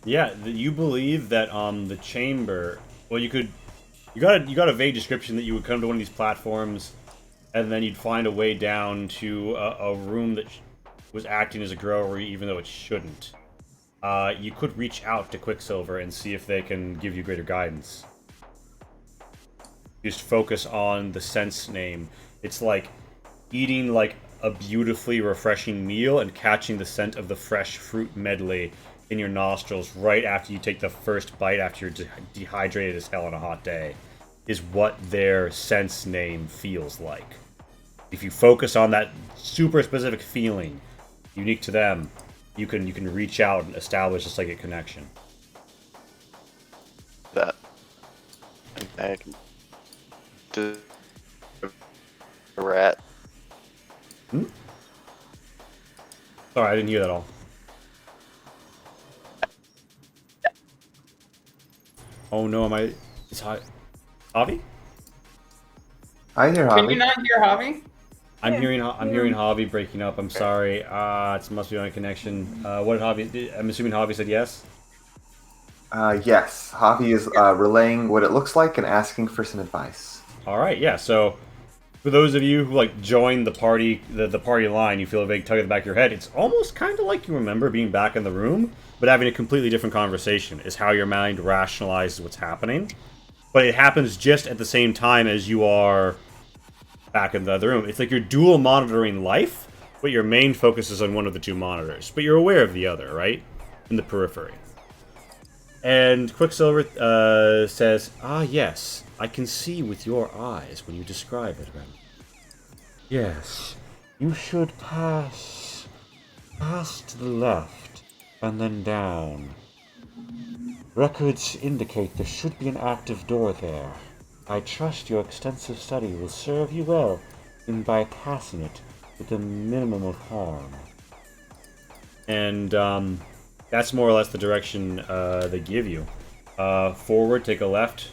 Yeah, you believe that the chamber. Well, you could You got a vague description that you would come to one of these platforms, and then you'd find a way down to a room that was acting as a growery, even though it shouldn't. You could reach out to Quicksilver and see if they can give you greater guidance. Just focus on the sense name. It's like eating like a beautifully refreshing meal and catching the scent of the fresh fruit medley in your nostrils right after you take the first bite after you're dehydrated as hell on a hot day, is what their sense name feels like. If you focus on that super specific feeling unique to them, you can reach out and establish a psychic connection. That I can do a rat. Sorry, I didn't hear that all. Oh no, am I? Is Javi? Hi there, Can Javi. you not hear Javi? I'm hearing Javi breaking up. I'm sorry. It must be my connection. What did Javi? I'm assuming Javi said yes. Yes, Javi is relaying what it looks like and asking for some advice. All right, yeah. So, for those of you who like joined the party, the party line, you feel a vague tug at the back of your head. It's almost kind of like you remember being back in the room, but having a completely different conversation. Is how your mind rationalizes what's happening, but it happens just at the same time as you are back in the other room. It's like you're dual monitoring life, but your main focus is on one of the two monitors. But you're aware of the other, right? In the periphery. And Quicksilver says, "Ah, yes, I can see with your eyes when you describe it, Ren. Yes, you should pass to the left, and then down. Records indicate there should be an active door there. I trust your extensive study will serve you well in bypassing it with a minimum of harm." And, that's more or less the direction they give you. Forward, take a left,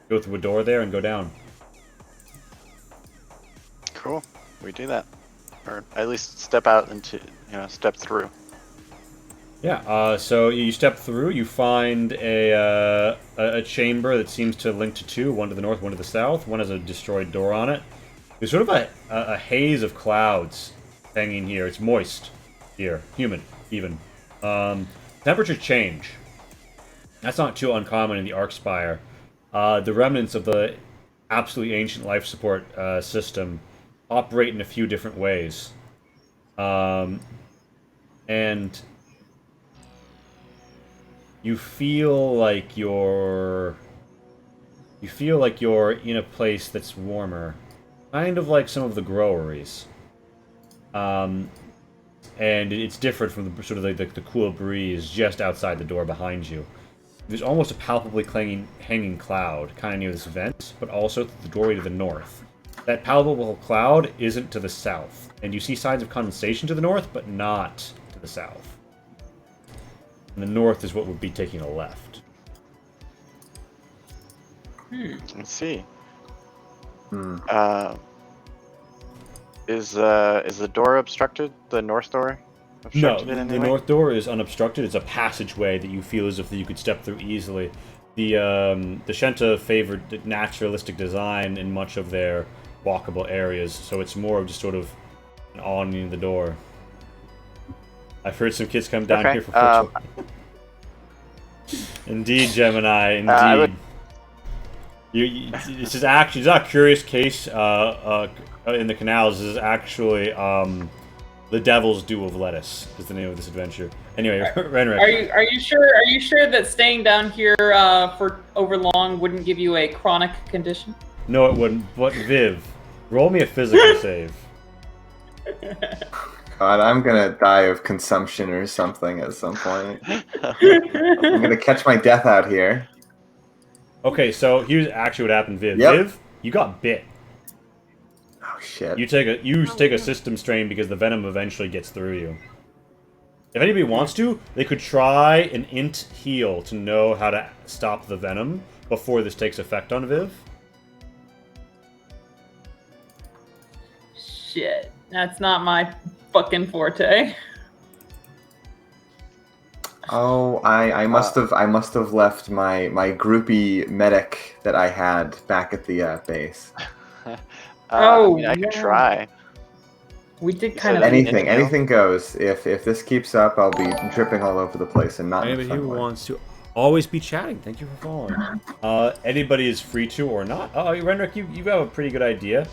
go through a door there, and go down. Cool. We do that, or at least step out into, step through. Yeah. So you step through. You find a chamber that seems to link to two. One to the north, one to the south. One has a destroyed door on it. There's sort of a haze of clouds hanging here. It's moist here, humid even. Temperatures change. That's not too uncommon in the Arcspire. The remnants of the absolutely ancient life support system operate in a few different ways. And you feel like you're in a place that's warmer. Kind of like some of the groweries. And it's different from the sort of the cool breeze just outside the door behind you. There's almost a palpably hanging cloud kind of near this vent, but also the doorway to the north. That palpable cloud isn't to the south, and you see signs of condensation to the north, but not to the south. And the north is what would be taking a left. Let's see. Hmm. Is the door obstructed? The north door No, obstructed in any the way? north door is unobstructed. It's a passageway that you feel as if you could step through easily. The Shenta favored naturalistic design in much of their walkable areas, so it's more of just sort of an awning in the door. I've heard some kids come down Okay, here for football. Indeed, Gemini. Indeed. I would- This is actually, it's not a curious case in the canals. This is actually The Devil's Dew of Lettuce is the name of this adventure. Anyway, Renrick. Are you sure that staying down here for over long wouldn't give you a chronic condition? No, it wouldn't. But Viv, roll me a physical save. God, I'm gonna die of consumption or something at some point. I'm gonna catch my death out here. Okay, so here's actually what happened, Viv. Yep. Viv, you got bit. Oh shit. You take a system strain because the venom eventually gets through you. If anybody wants to, they could try an int heal to know how to stop the venom before this takes effect on Viv. Shit, that's not my fucking forte. Oh, I must have left my groupie medic that I had back at the base. I mean, I could yeah. try. We did You kind said of Anything inhale? anything goes. If this keeps up, I'll be dripping all over the place and not in a Anybody who fun way. wants to always be chatting. Thank you for following. Anybody is free to or not. Oh, Renrick, you have a pretty good idea.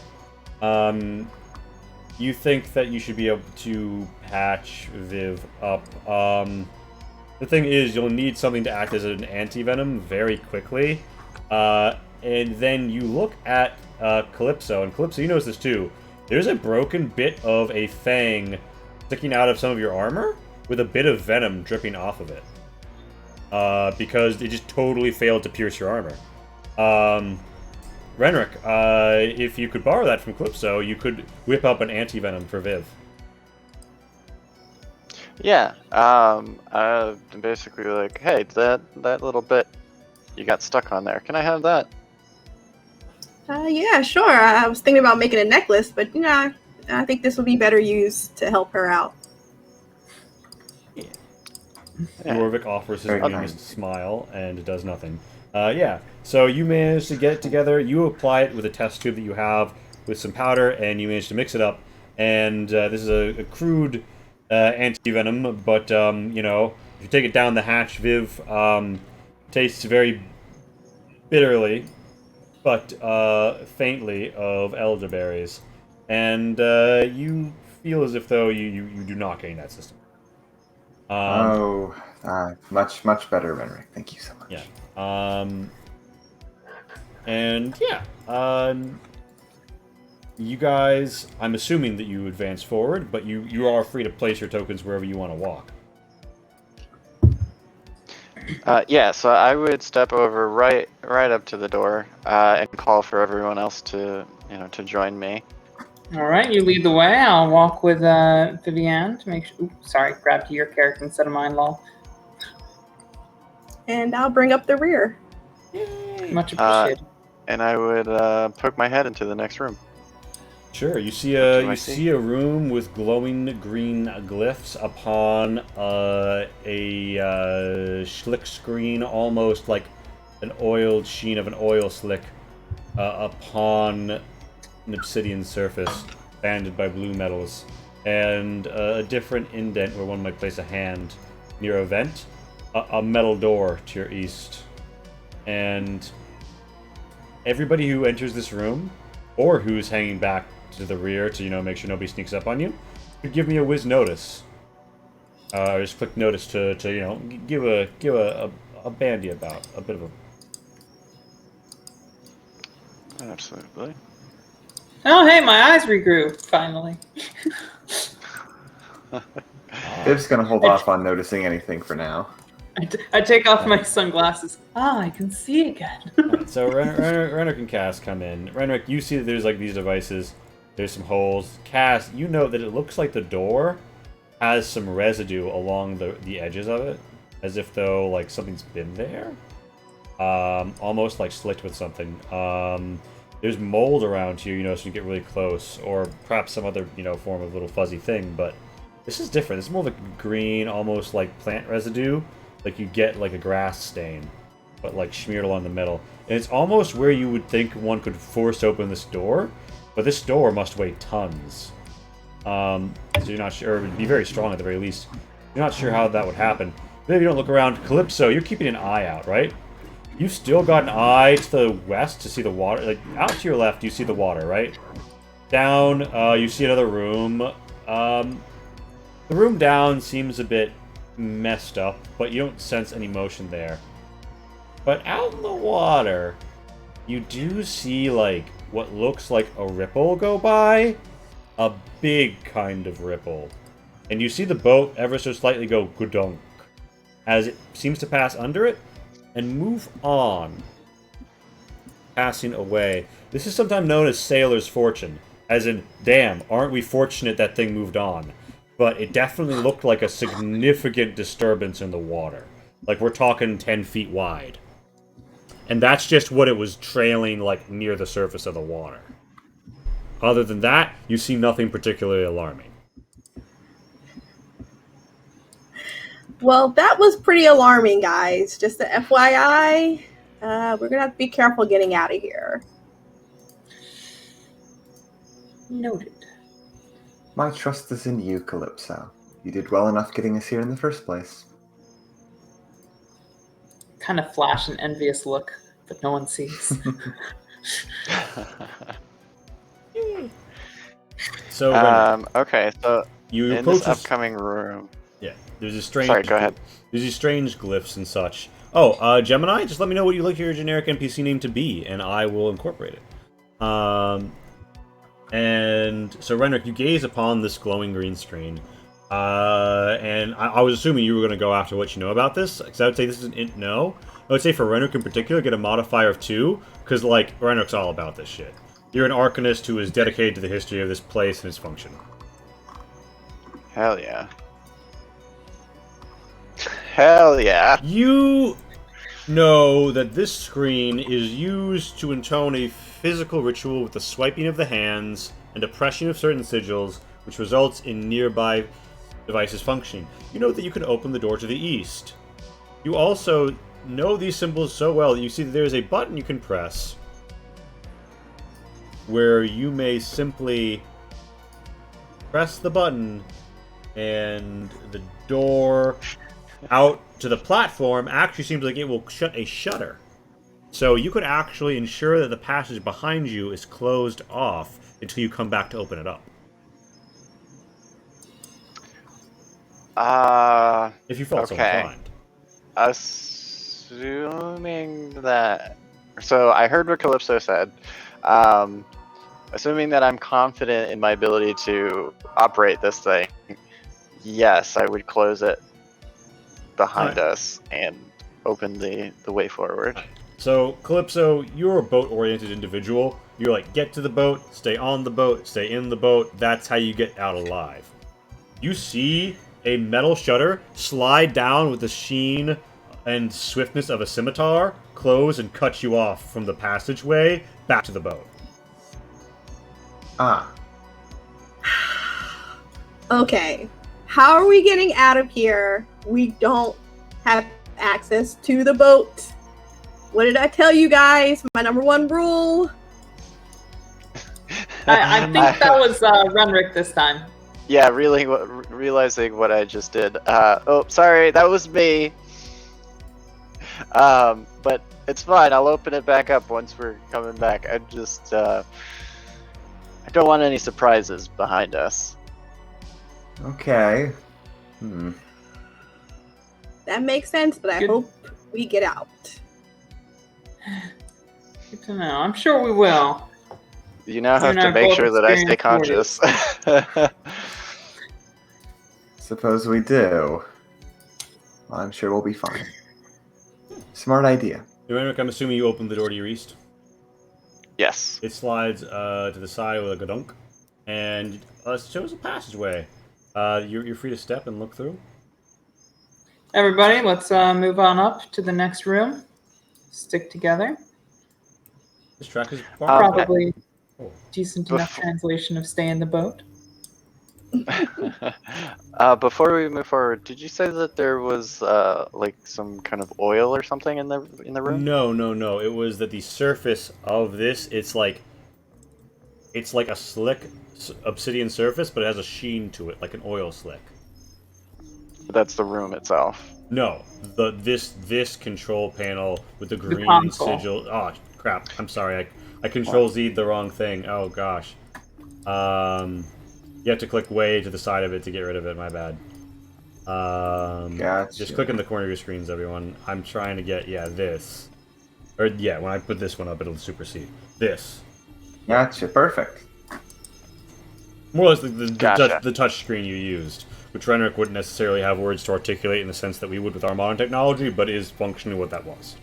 You think that you should be able to patch Viv up. The thing is, you'll need something to act as an anti-venom very quickly. And then you look at Calypso, and Calypso, you notice this too. There's a broken bit of a fang sticking out of some of your armor with a bit of venom dripping off of it. Because it just totally failed to pierce your armor. Renrick, if you could borrow that from Calypso, you could whip up an anti-venom for Viv. Yeah. I'm basically like, hey, that little bit you got stuck on there. Can I have that? Yeah, sure. I was thinking about making a necklace, but I think this would be better used to help her out. Yeah. Jorvik offers his Very meanest kind. smile and does nothing. Yeah, so you manage to get it together. You apply it with a test tube that you have with some powder, and you manage to mix it up. And this is a crude anti-venom, but, if you take it down the hatch, Viv tastes very bitterly, but faintly, of elderberries. And you feel as if though you do not gain that system. Much better, Renrick. Thank you so much. Yeah. And yeah. You guys, I'm assuming that you advance forward, but you are free to place your tokens wherever you want to walk. Yeah, so I would step over right up to the door and call for everyone else to join me. All right, you lead the way. I'll walk with Vivienne to make sure. Oops, sorry, grab to your character instead of mine, lol. And I'll bring up the rear. Much appreciated. And I would poke my head into the next room. Sure. You see What do I you see? see a room with glowing green glyphs upon a schlick screen, almost like an oiled sheen of an oil slick upon an obsidian surface, banded by blue metals, and a different indent where one might place a hand near a vent, a metal door to your east, and everybody who enters this room, or who's hanging back to the rear to make sure nobody sneaks up on you, could give me a whiz notice. Just click notice to give a bandy about a bit of a. Absolutely. Oh, hey, my eyes regrew finally. Viv's gonna hold off on noticing anything for now. I take off my sunglasses. I can see again. Alright, so Renrick and Cass come in. Renrick, you see that there's like these devices. There's some holes. Cass, you know that it looks like the door has some residue along the edges of it, as if though like something's been there. Almost like slicked with something. There's mold around here, so you get really close, or perhaps some other form of little fuzzy thing. But this is different. It's more like green, almost like plant residue, like you get like a grass stain, but like smeared along the metal. And it's almost where you would think one could force open this door, but this door must weigh tons. So you're not sure. It would be very strong at the very least. You're not sure how that would happen. Maybe you don't look around. Calypso, you're keeping an eye out, right? You've still got an eye to the west to see the water. Like, out to your left, you see the water, right? Down, you see another room. The room down seems a bit messed up, but you don't sense any motion there. But out in the water, you do see, like, what looks like a ripple go by. A big kind of ripple. And you see the boat ever so slightly go gudunk as it seems to pass under it and move on, passing away. This is sometimes known as sailor's fortune, as in, damn, aren't we fortunate that thing moved on? But it definitely looked like a significant disturbance in the water. Like, we're talking 10 feet wide. And that's just what it was trailing, like, near the surface of the water. Other than that, you see nothing particularly alarming. Well, that was pretty alarming, guys. Just a FYI, we're gonna have to be careful getting out of here. Noted. My trust is in you, Calypso. You did well enough getting us here in the first place. Kind of flash an envious look, but no one sees. So, Renric, Okay, so you in approach this upcoming room. Yeah, there's a strange. Sorry, go ahead. There's these strange glyphs and such. Oh, Gemini, just let me know what you like your generic NPC name to be, and I will incorporate it. And so, Renric, you gaze upon this glowing green screen, and I was assuming you were going to go after what you know about this, because I would say this is an int no. I would say for Renric in particular, get a modifier of 2, because, like, Renric's all about this shit. You're an Arcanist who is dedicated to the history of this place and its function. Hell yeah. Hell yeah. You know that this screen is used to intone a physical ritual with the swiping of the hands and depression of certain sigils, which results in nearby devices functioning. You know that you can open the door to the east. You also know these symbols so well that you see that there is a button you can press where you may simply press the button and the door out to the platform actually seems like it will shut a shutter. So you could actually ensure that the passage behind you is closed off until you come back to open it up. If you felt so inclined. Assuming that... So I heard what Calypso said. Assuming that I'm confident in my ability to operate this thing, yes, I would close it behind us and open the way forward. So, Calypso, you're a boat-oriented individual. You're like, get to the boat, stay on the boat, stay in the boat. That's how you get out alive. You see a metal shutter slide down with the sheen and swiftness of a scimitar, close and cut you off from the passageway back to the boat. Ah. Okay, how are we getting out of here? We don't have access to the boat. What did I tell you guys? My number one rule. I think that was Renric this time. Yeah, really, realizing what I just did. Oh, sorry, that was me. But it's fine. I'll open it back up once we're coming back. I just, I don't want any surprises behind us. Okay. That makes sense, but I Good. hope we get out. Good to know. I'm sure we will. You now have You and I to are make both sure that I stay experienced conscious. Suppose we do. Well, I'm sure we'll be fine. Smart idea. Renric, I'm assuming you opened the door to your east. Yes. It slides to the side with a gadunk, and it shows a passageway. You're free to step and look through. Everybody, let's move on up to the next room. Stick together. This track is Probably Oh. decent enough translation of stay in the boat. Before we move forward, did you say that there was like some kind of oil or something in the room? No. It was that the surface of this, it's like a slick obsidian surface, but it has a sheen to it, like an oil slick. That's the room itself. No, this control panel with the green console. sigil. Oh crap! I'm sorry. I control Z'd the wrong thing. Oh gosh. You have to click way to the side of it to get rid of it. My bad. Gotcha. Just click in the corner of your screens, everyone. I'm trying to get this. Or yeah, when I put this one up, it'll supersede this. Gotcha. Perfect. More or less the Gotcha. touch screen you used, which Renric wouldn't necessarily have words to articulate in the sense that we would with our modern technology, but is functionally what that was.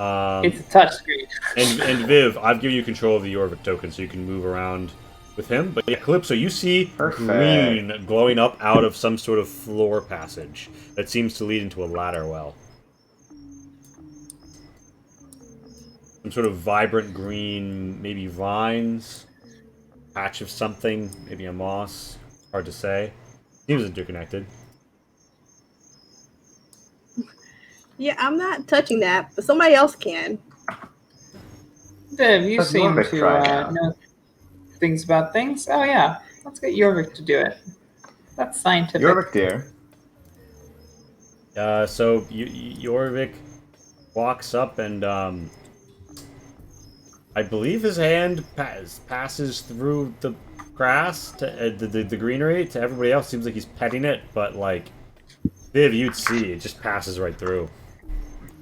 It's a touchscreen. And Viv, I've given you control of the Yorvik token, so you can move around with him. But yeah, Calypso, you see Perfect. green glowing up out of some sort of floor passage that seems to lead into a ladder well. Some sort of vibrant green, maybe vines, patch of something, maybe a moss. Hard to say. Seems interconnected. Yeah, I'm not touching that, but somebody else can. Viv, you Let's seem Jorvik to try out. know things about things. Oh yeah, let's get Jorvik to do it. That's scientific. Jorvik, dear. So Jorvik walks up and I believe his hand passes through the grass to the greenery to everybody else. Seems like he's petting it, but like Viv, you'd see it just passes right through.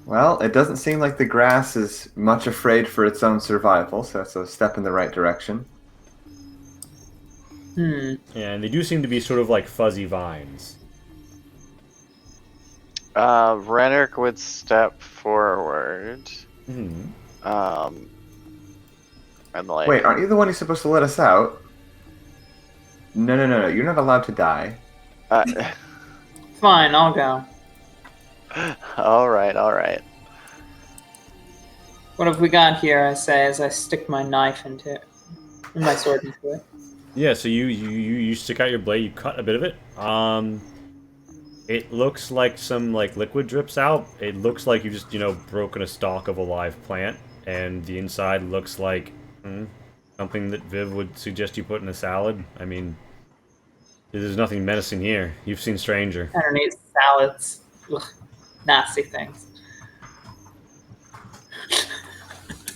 Well, it doesn't seem like the grass is much afraid for its own survival, so that's a step in the right direction. And they do seem to be sort of like fuzzy vines. Renner would step forward. Hmm. And like. Wait, aren't you the one who's supposed to let us out? No. You're not allowed to die. Fine, I'll go. All right. What have we got here? I say as I stick my knife into it, and my sword into it. Yeah, so you stick out your blade, you cut a bit of it. It looks like some like liquid drips out. It looks like you just broken a stalk of a live plant, and the inside looks like something that Viv would suggest you put in a salad. I mean, there's nothing menacing here. You've seen stranger. I don't eat salads. Ugh, nasty things.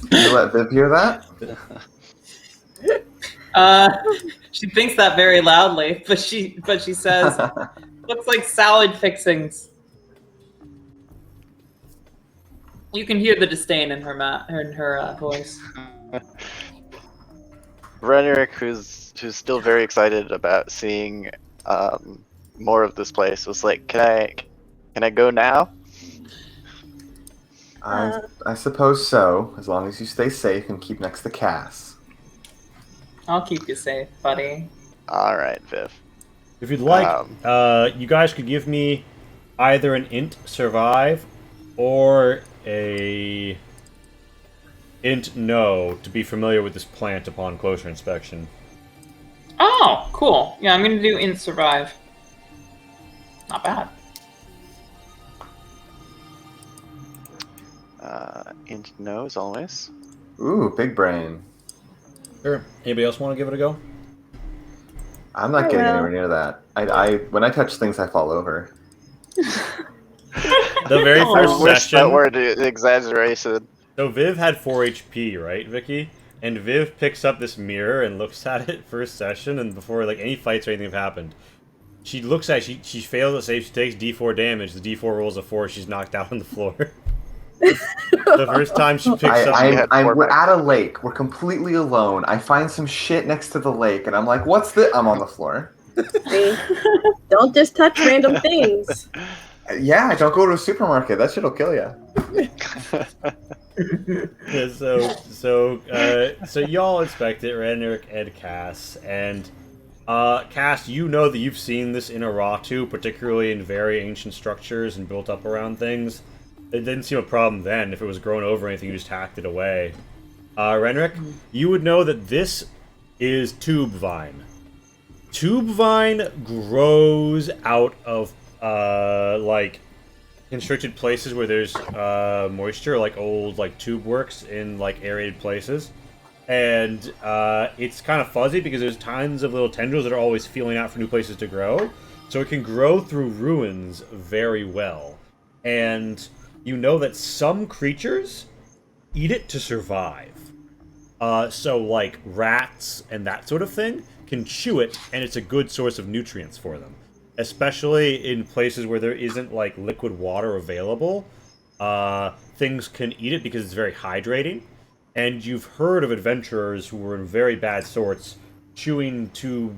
Did you let Viv hear that? She thinks that very loudly, but she says, "Looks like salad fixings." You can hear the disdain in her voice. Renerick, who's still very excited about seeing more of this place, was like, "Can I go now?" I suppose so, as long as you stay safe and keep next to Cass. I'll keep you safe, buddy. All right, Viv. If you'd like, you guys could give me either an int survive or a int know to be familiar with this plant upon closer inspection. Oh, cool. Yeah, I'm gonna do int survive. Not bad. Int no as always. Ooh, big brain. Sure. Anybody else want to give it a go? I'm not I getting will. anywhere near that. I when I touch things, I fall over. The very Oh, first I wish session. that were the exaggeration. So Viv had 4 HP, right, Vicky? And Viv picks up this mirror and looks at it first session, and before like any fights or anything have happened, she looks at it, she fails to save. She takes D4 damage. The D4 rolls a 4. She's knocked out on the floor. The first time she picks up, We're at a lake. We're completely alone. I find some shit next to the lake, and I'm like, "What's this?" I'm on the floor. See? Don't just touch random things. Yeah, don't go to a supermarket. That shit'll kill you. yeah, so y'all inspect it, Ranerick and Cass, and Cass, you know that you've seen this in Aratu, particularly in very ancient structures and built up around things. It didn't seem a problem then. If it was grown over or anything, you just hacked it away. Renrick, you would know that this is tube vine. Tube vine grows out of like constricted places where there's moisture, like old like tube works in like aerated places. And it's kind of fuzzy because there's tons of little tendrils that are always feeling out for new places to grow. So it can grow through ruins very well. And you know that some creatures eat it to survive. So like rats and that sort of thing can chew it, and it's a good source of nutrients for them. Especially in places where there isn't like liquid water available. Things can eat it because it's very hydrating. And you've heard of adventurers who were in very bad sorts chewing tube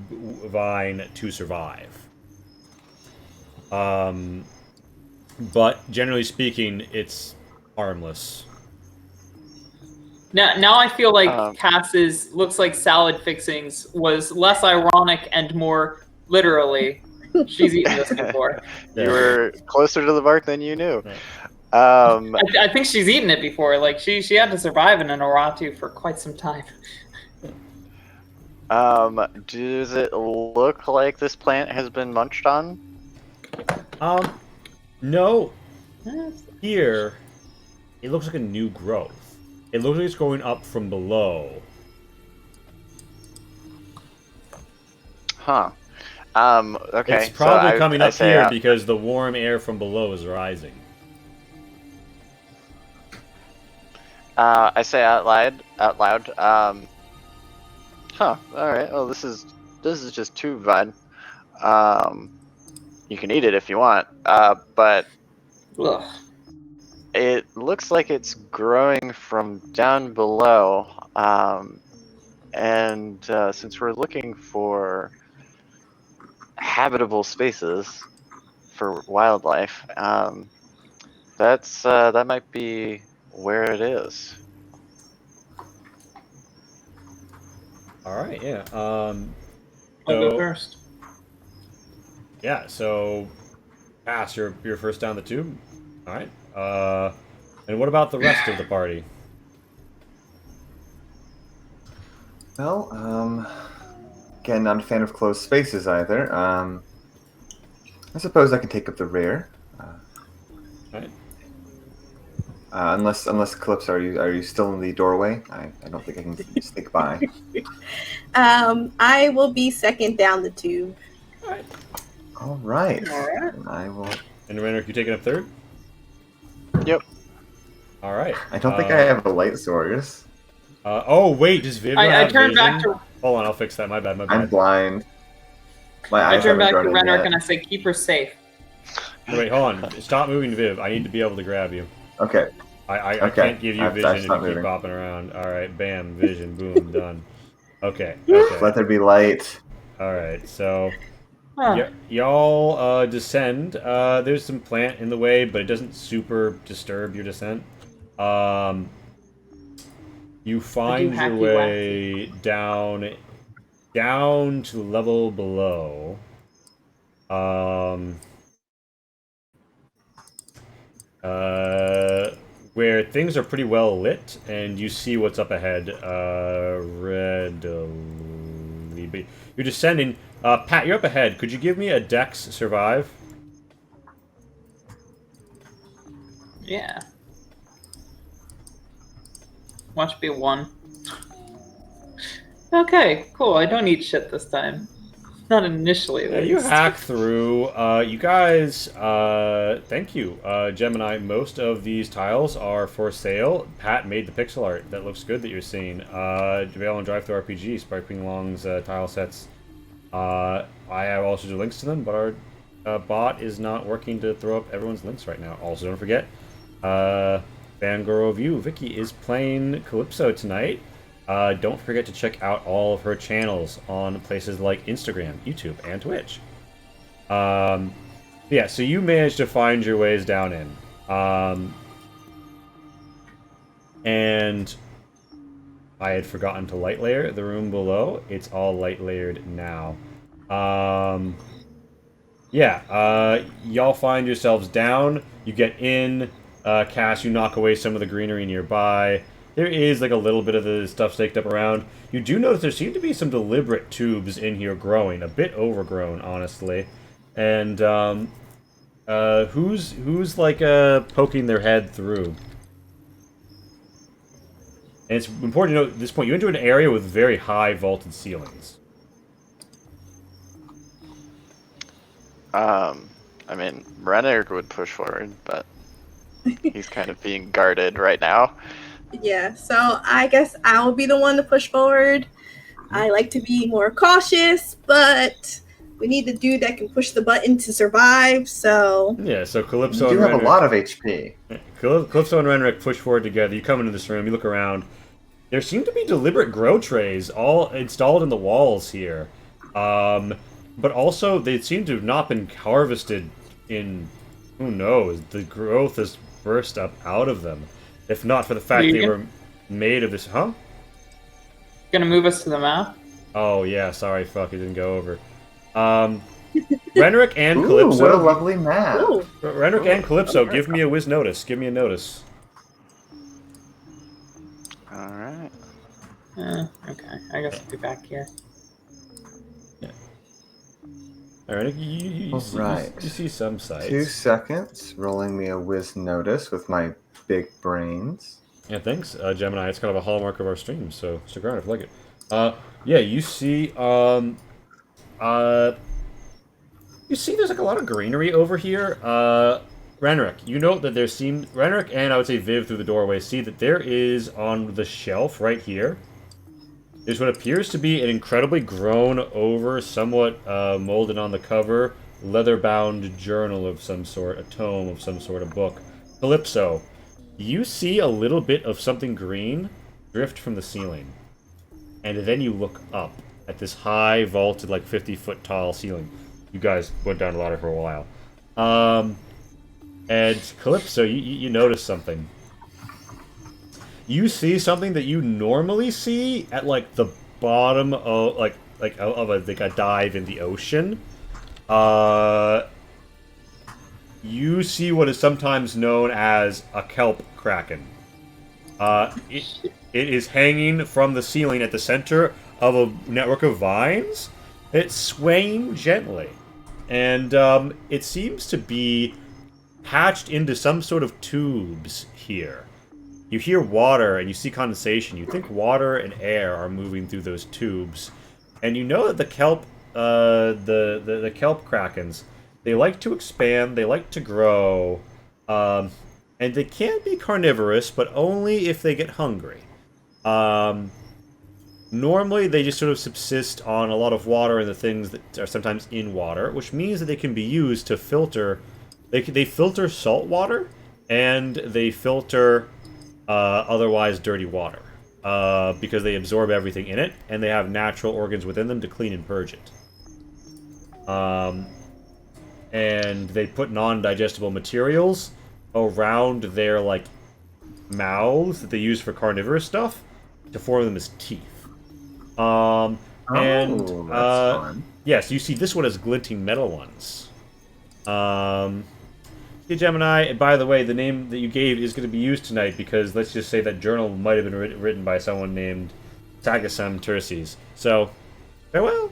vine to survive. But generally speaking, it's harmless. Now I feel like Cass's looks like salad fixings was less ironic and more literally. She's eaten this before. You were closer to the mark than you knew. I think she's eaten it before. Like she had to survive in an Aratu for quite some time. Does it look like this plant has been munched on? No. here, it looks like a new growth. It looks like it's going up from below. Huh. Okay. It's probably so coming I up say here out, because the warm air from below is rising. I say out loud. Huh. All right. Well, this is just tube vine. Um, you can eat it if you want. But Ugh. it looks like it's growing from down below. And since we're looking for habitable spaces for wildlife, that might be where it is. All right, yeah. I'll go So first. yeah, so pass. You're first down the tube. All right. And what about the rest of the party? Well, again, not a fan of closed spaces either. I suppose I can take up the rear. All right. Unless Calypso, are you still in the doorway? I don't think I can sneak by. I will be second down the tube. All right. All right. All right. And I will. And Renrick, you taking up third? Yep. All right. I don't think I have a light source. Oh wait, does Viv I have turned vision? back to Hold on, I'll fix that. My bad. My I'm bad. blind. My I eyes turn back to haven't grown in Renrick yet. and I say, "Keep her safe." Wait, hold on. Stop moving, Viv. I need to be able to grab you. Okay. I Okay. can't give you I've vision if you stopped keep moving. bopping around. All right, bam, vision, boom, done. Okay. Okay. Let there be light. All right. So. Huh. Y'all descend. There's some plant in the way, but it doesn't super disturb your descent. You find your hacky way down to the level below. Where things are pretty well lit, and you see what's up ahead. Readily, but you're descending. Pat, you're up ahead. Could you give me a Dex survive? Yeah. Watch be 1. Okay, cool. I don't eat shit this time. Not initially, Yeah, at you least. hack through. You guys, thank you, Gemini. Most of these tiles are for sale. Pat made the pixel art. That looks good that you're seeing. JaVale and Drive Through RPG, Sparkling Long's tile sets. I have also the links to them, but our bot is not working to throw up everyone's links right now. Also, don't forget, Fangirl of You, Vicky, is playing Calypso tonight. Don't forget to check out all of her channels on places like Instagram, YouTube, and Twitch. Yeah, so you managed to find your ways down in. And I had forgotten to light layer the room below. It's all light layered now. Yeah, y'all find yourselves down. You get in. Cass, you knock away some of the greenery nearby. There is like a little bit of the stuff staked up around. You do notice there seem to be some deliberate tubes in here growing, a bit overgrown, honestly. And who's like poking their head through? And it's important to note at this point you enter an area with very high vaulted ceilings. I mean, Renner would push forward, but he's kind of being guarded right now. Yeah, so I guess I'll be the one to push forward. I like to be more cautious, but we need the dude that can push the button to survive, so... Yeah, so You Calypso do and have a Renrick, lot of HP. Calypso and Renrick push forward together. You come into this room, you look around. There seem to be deliberate grow trays all installed in the walls here. But also, they seem to have not been harvested in... Who knows? The growth has burst up out of them. If not for the fact they were made of this... Huh? Gonna move us to the map? Oh, yeah, sorry, fuck, it didn't go over. Renrick and Ooh, Calypso... what a lovely map. Ooh. Renrick and Calypso, give me a whiz notice. Give me a notice. Alright. Okay, I guess I'll be back here. All All right, you see, Right. you see some sights. 2 seconds. Rolling me a whiz notice with my big brains. Yeah, thanks, Gemini. It's kind of a hallmark of our stream, so stick around if you like it. Yeah, you see, there's like a lot of greenery over here. Renrick, you note that Renrick and I would say Viv through the doorway see that there is on the shelf right here. There's what appears to be an incredibly grown over, somewhat molded on the cover, leather-bound journal of some sort, a tome of some sort, a book. Calypso, you see a little bit of something green drift from the ceiling. And then you look up at this high, vaulted, like 50-foot tall ceiling. You guys went down the ladder for a while. And Calypso, you notice something. You see something that you normally see at like the bottom of a dive in the ocean. You see what is sometimes known as a kelp kraken. It is hanging from the ceiling at the center of a network of vines. It's swaying gently, and it seems to be hatched into some sort of tubes here. You hear water and you see condensation. You think water and air are moving through those tubes, and you know that the kelp, the kelp krakens, they like to expand, they like to grow, and they can be carnivorous, but only if they get hungry. Normally, they just sort of subsist on a lot of water and the things that are sometimes in water, which means that they can be used to filter. They filter salt water, and they filter otherwise dirty water because they absorb everything in it, and they have natural organs within them to clean and purge it. And they put non-digestible materials around their like mouths that they use for carnivorous stuff to form them as teeth. That's fun. Yes, you see this one has glinting metal ones. Hey Gemini, and by the way, the name that you gave is going to be used tonight because let's just say that journal might have been written by someone named Sagasam Terces. So, farewell,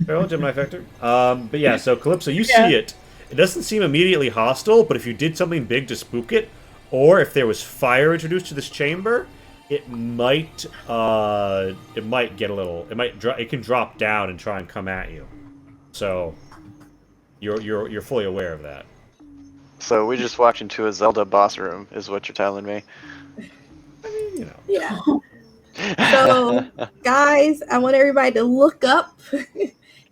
Gemini Vector. But yeah, so Calypso, you see it. It doesn't seem immediately hostile, but if you did something big to spook it, or if there was fire introduced to this chamber, it might get a little. It can drop down and try and come at you. So, you're fully aware of that. So we just walked into a Zelda boss room, is what you're telling me. I mean, you know. Yeah. So, guys, I want everybody to look up,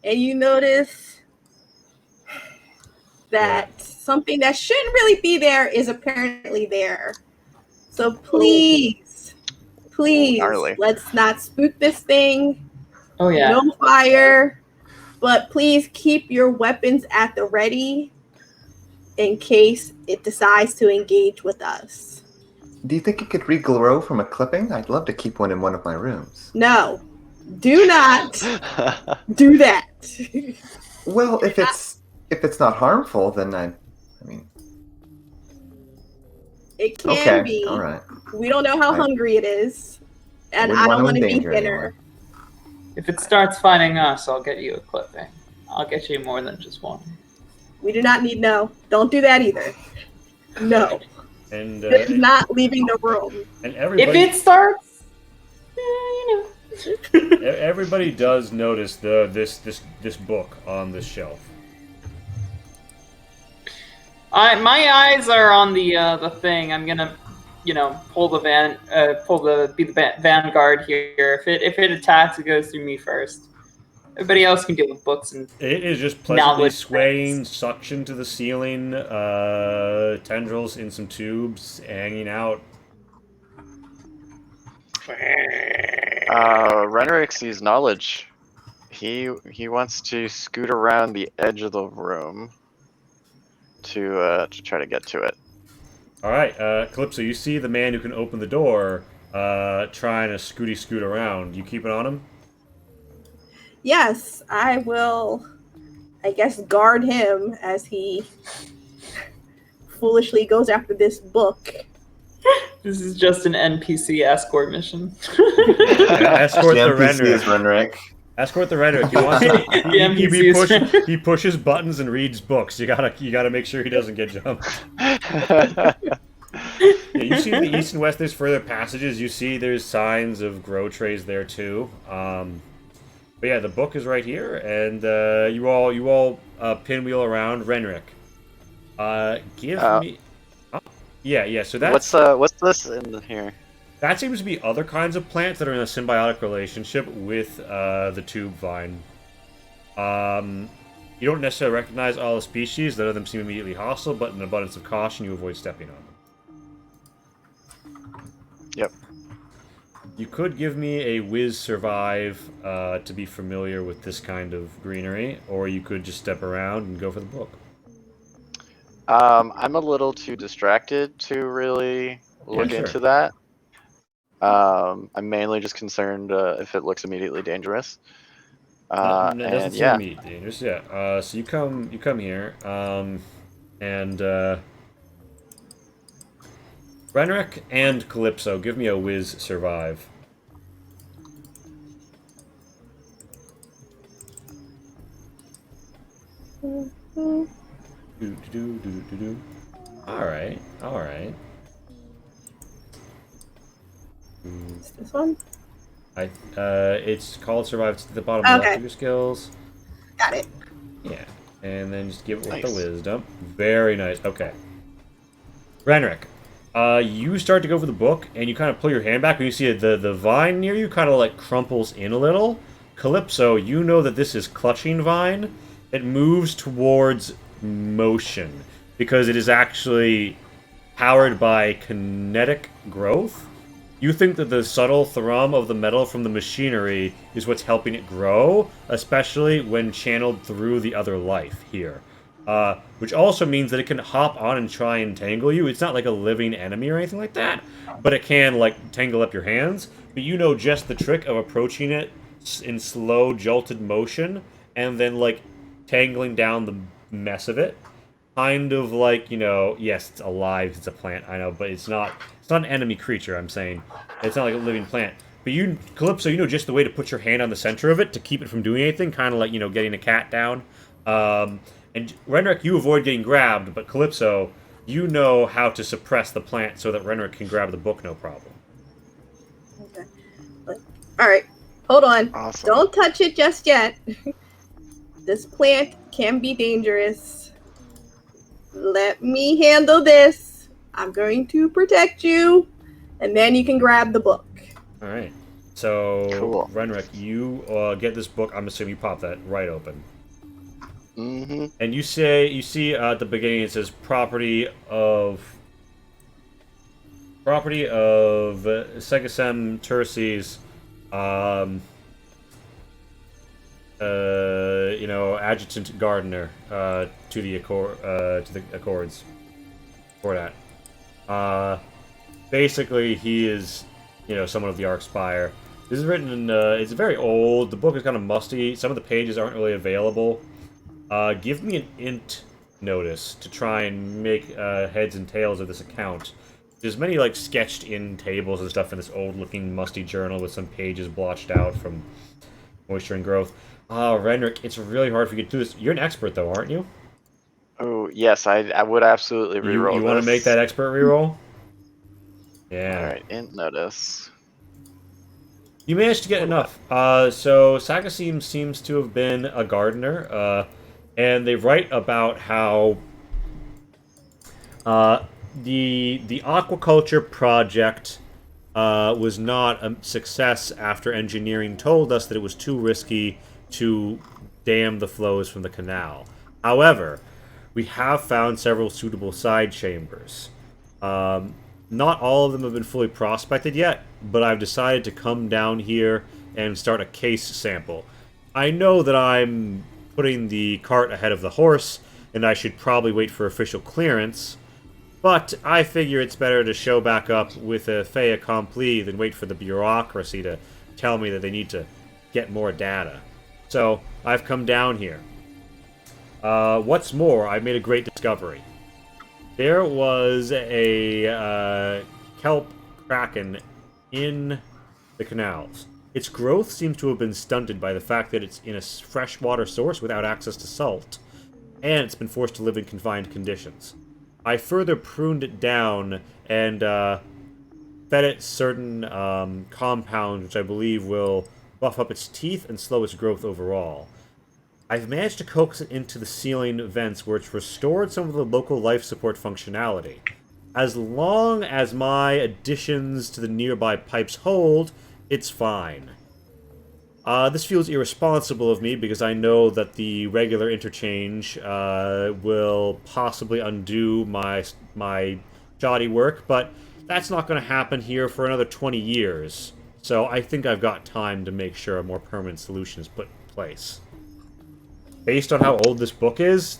and you notice that something that shouldn't really be there is apparently there. So please, gnarly. let's not spook this thing. Oh yeah. No fire, but please keep your weapons at the ready in case it decides to engage with us. Do you think it could regrow from a clipping? I'd love to keep one in one of my rooms. No, do not do that. Well, if it's not harmful, then I mean, It can okay, be. all right. We don't know how hungry it is, and I don't want to be endanger dinner. anyone. If it starts fighting us, I'll get you a clipping. I'll get you more than just one. We do not need Don't do that either. No. And It's not leaving the room. and everybody, If it starts, everybody does notice this book on this shelf. My eyes are on the thing. I'm gonna, be the vanguard here. If it attacks, it goes through me first. Everybody else can deal with books and. It is just pleasantly knowledge swaying, things. suction to the ceiling, tendrils in some tubes hanging out. Renrick sees knowledge. He wants to scoot around the edge of the room to try to get to it. All right, Calypso, you see the man who can open the door trying to scoot around. You keep it on him? Yes, I will, I guess, guard him as he foolishly goes after this book. This is just an NPC escort mission. Escort The the NPC is Renrick. Escort the rhetoric. He wants to. He pushes buttons and reads books. You gotta make sure he doesn't get jumped. Yeah, you see the east and west. There's further passages. You see there's signs of grow trays there too. But yeah, the book is right here, and you all pinwheel around Renric. Give me. Oh, yeah. So that's what's this in here? that seems to be other kinds of plants that are in a symbiotic relationship with the tube vine. You don't necessarily recognize all the species. None of them seem immediately hostile, but in an abundance of caution, you avoid stepping on them. Yep. You could give me a whiz survive to be familiar with this kind of greenery, or you could just step around and go for the book. I'm a little too distracted to really look into that. I'm mainly just concerned if it looks immediately dangerous. It doesn't seem immediately dangerous. Yeah. So you come here, and Renric and Calypso, give me a whiz survive. All right. Is this one? It's called survive. It's at the bottom left of your skills. Got it. Yeah, and then just give it with the wisdom. Very nice. Okay. Renric, you start to go for the book, and you kind of pull your hand back, and you see the vine near you kind of like crumples in a little. Calypso, you know that this is clutching vine. It moves towards motion because it is actually powered by kinetic growth. You think that the subtle thrum of the metal from the machinery is what's helping it grow, especially when channeled through the other life here. Which also means that it can hop on and try and tangle you. It's not like a living enemy or anything like that, but it can, like, tangle up your hands. But you know just the trick of approaching it in slow, jolted motion, and then, like, tangling down the mess of it. Kind of like, you know, yes, it's alive, it's a plant, I know, but it's not an enemy creature, I'm saying. It's not like a living plant. But you, Calypso, you know just the way to put your hand on the center of it to keep it from doing anything, kind of like, you know, getting a cat down. And Renric, you avoid getting grabbed, but Calypso, you know how to suppress the plant so that Renric can grab the book no problem. Okay. Alright, hold on. Awesome. Don't touch it just yet. This plant can be dangerous. Let me handle this. I'm going to protect you, and then you can grab the book. Alright. So, cool. Renric, you get this book. I'm assuming you pop that right open. Mm-hmm. And you see at the beginning it says property of Segasem Terces, you know, adjutant gardener to the Accords. For that. Basically, he is, you know, someone of the Arcspire. This is written in, it's very old. The book is kind of musty. Some of the pages aren't really available. Give me an int notice to try and make heads and tails of this account. There's many, like, sketched-in tables and stuff in this old-looking, musty journal with some pages blotched out from moisture and growth. Renric, it's really hard for you to do this. You're an expert, though, aren't you? Oh, yes, I would absolutely reroll You want to make that expert reroll? Yeah. Alright, int notice. You managed to get enough. So Sagasim seems to have been a gardener, and they write about how the aquaculture project was not a success after engineering told us that it was too risky to dam the flows from the canal. However, we have found several suitable side chambers. Not all of them have been fully prospected yet, but I've decided to come down here and start a case sample. I know that I'm putting the cart ahead of the horse, and I should probably wait for official clearance, but I figure it's better to show back up with a fait accompli than wait for the bureaucracy to tell me that they need to get more data. So, I've come down here. What's more, I made a great discovery. There was a kelp kraken in the canals. Its growth seems to have been stunted by the fact that it's in a freshwater source without access to salt, and it's been forced to live in confined conditions. I further pruned it down and fed it certain compounds which I believe will buff up its teeth and slow its growth overall. I've managed to coax it into the ceiling vents where it's restored some of the local life support functionality. As long as my additions to the nearby pipes hold, it's fine. This feels irresponsible of me because I know that the regular interchange will possibly undo my shoddy work, but that's not going to happen here for another 20 years. So I think I've got time to make sure a more permanent solution is put in place. Based on how old this book is,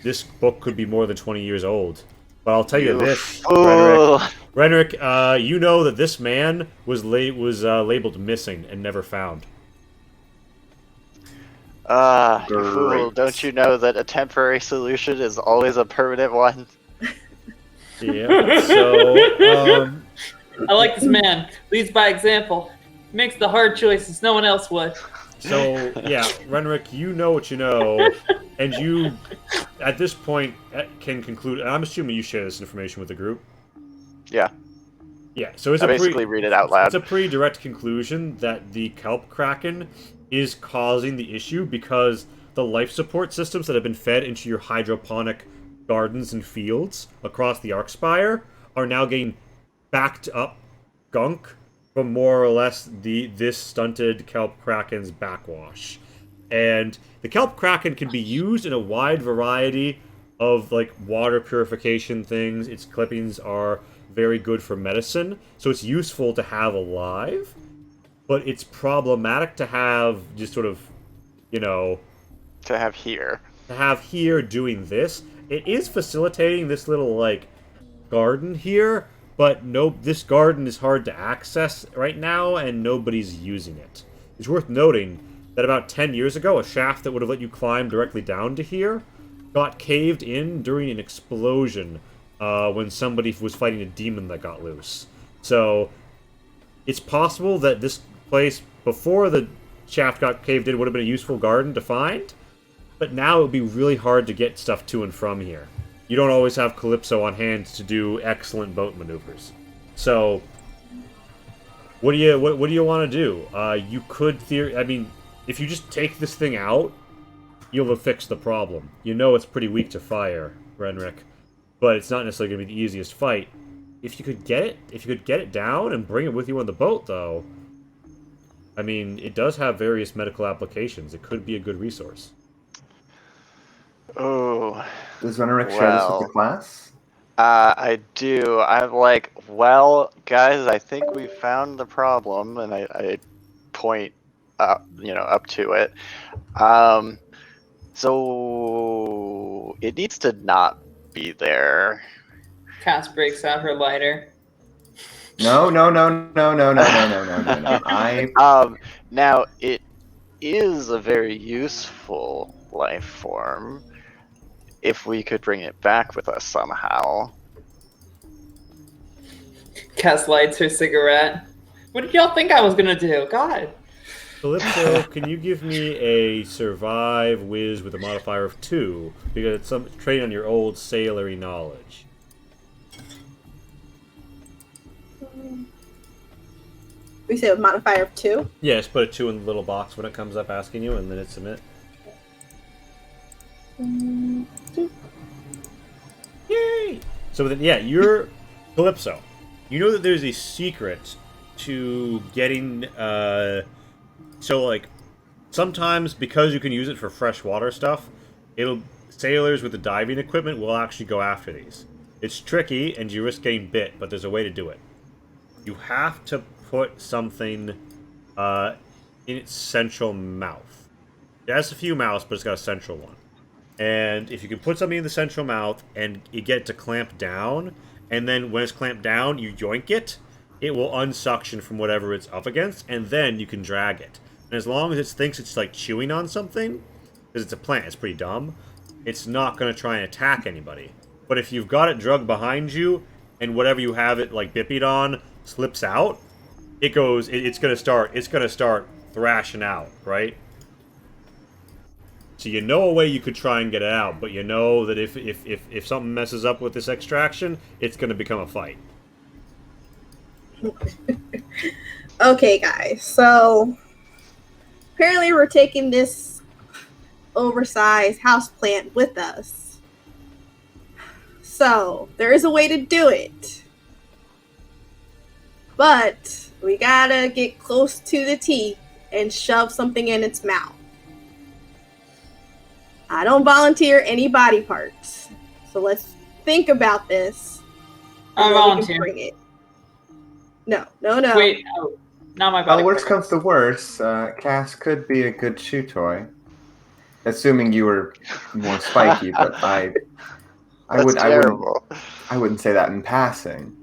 this book could be more than 20 years old. But I'll tell you this, fool. Renric, you know that this man was labeled missing and never found. You fool, don't you know that a temporary solution is always a permanent one? Yeah, so, I like this man. Leads by example. Makes the hard choices no one else would. So, yeah, Renric, you know what you know, and you, at this point, can conclude, and I'm assuming you share this information with the group. Yeah. Yeah, so it's I basically read it out loud. It's a pretty direct conclusion that the kelp kraken is causing the issue because the life support systems that have been fed into your hydroponic gardens and fields across the Arkspire are now getting backed up gunk from more or less this stunted kelp kraken's backwash. And the kelp kraken can be used in a wide variety of like water purification things. Its clippings are very good for medicine, so it's useful to have alive, but it's problematic to have just sort of, to have here doing this. It is facilitating this little like garden here, but this garden is hard to access right now and nobody's using it. It's worth noting that about 10 years ago, a shaft that would have let you climb directly down to here got caved in during an explosion when somebody was fighting a demon that got loose. So it's possible that this place, before the shaft got caved in, would have been a useful garden to find, but now it would be really hard to get stuff to and from here. You don't always have Calypso on hand to do excellent boat maneuvers. So what do you want to do? You could if you just take this thing out, you'll have fixed the problem. You know it's pretty weak to fire, Renric, but it's not necessarily going to be the easiest fight. If you could get it down and bring it with you on the boat, though, I mean, it does have various medical applications. It could be a good resource. Oh. Does Renric share this with the class? I do. I'm like, well, guys, I think we found the problem, and I point up, up to it. So it needs to not be there. Cass breaks out her lighter. No. Now it is a very useful life form. If we could bring it back with us somehow. Cass lights her cigarette. What did y'all think I was gonna do? God. Calypso, can you give me a survive whiz with a modifier of 2? Because it's some trait on your old sailory knowledge. We say a modifier of 2? Yeah, just put a 2 in the little box when it comes up asking you, and then hit submit. Yay! So then, yeah, you're Calypso. You know that there's a secret to getting, so like, sometimes because you can use it for freshwater stuff, sailors with the diving equipment will actually go after these. It's tricky and you risk getting bit, but there's a way to do it. You have to put something in its central mouth. It has a few mouths, but it's got a central one. And if you can put something in the central mouth and you get it to clamp down, and then when it's clamped down, you yoink it, it will unsuction from whatever it's up against, and then you can drag it. And as long as it thinks it's like chewing on something, because it's a plant, it's pretty dumb, it's not going to try and attack anybody. But if you've got it drugged behind you, and whatever you have it like bippied on slips out, it's gonna start thrashing out, right? So you know a way you could try and get it out, but you know that if something messes up with this extraction, it's gonna become a fight. Okay, guys. So apparently we're taking this oversized houseplant with us. So there is a way to do it. But we gotta get close to the teeth and shove something in its mouth. I don't volunteer any body parts. So let's think about this. I and then we can volunteer. bring it. No. Wait, no, not my Well, body. worst parts. comes to worst, Cass could be a good chew toy. Assuming you were more spiky, but That's I terrible. wouldn't say that in passing.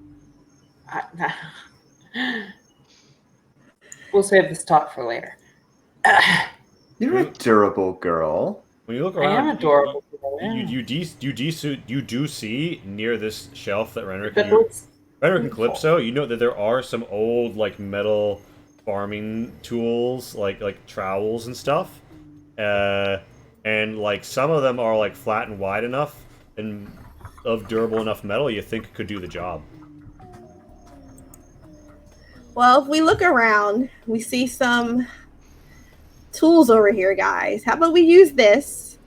We'll save this talk for later. You're a durable girl. When you look I am around, adorable. you do see near this shelf that Renrick That and looks Renrick and Calypso, you know that there are some old like metal farming tools, like trowels and stuff, and like some of them are like flat and wide enough and of durable enough metal you think could do the job. Well, if we look around, we see some tools over here, guys. How about we use this?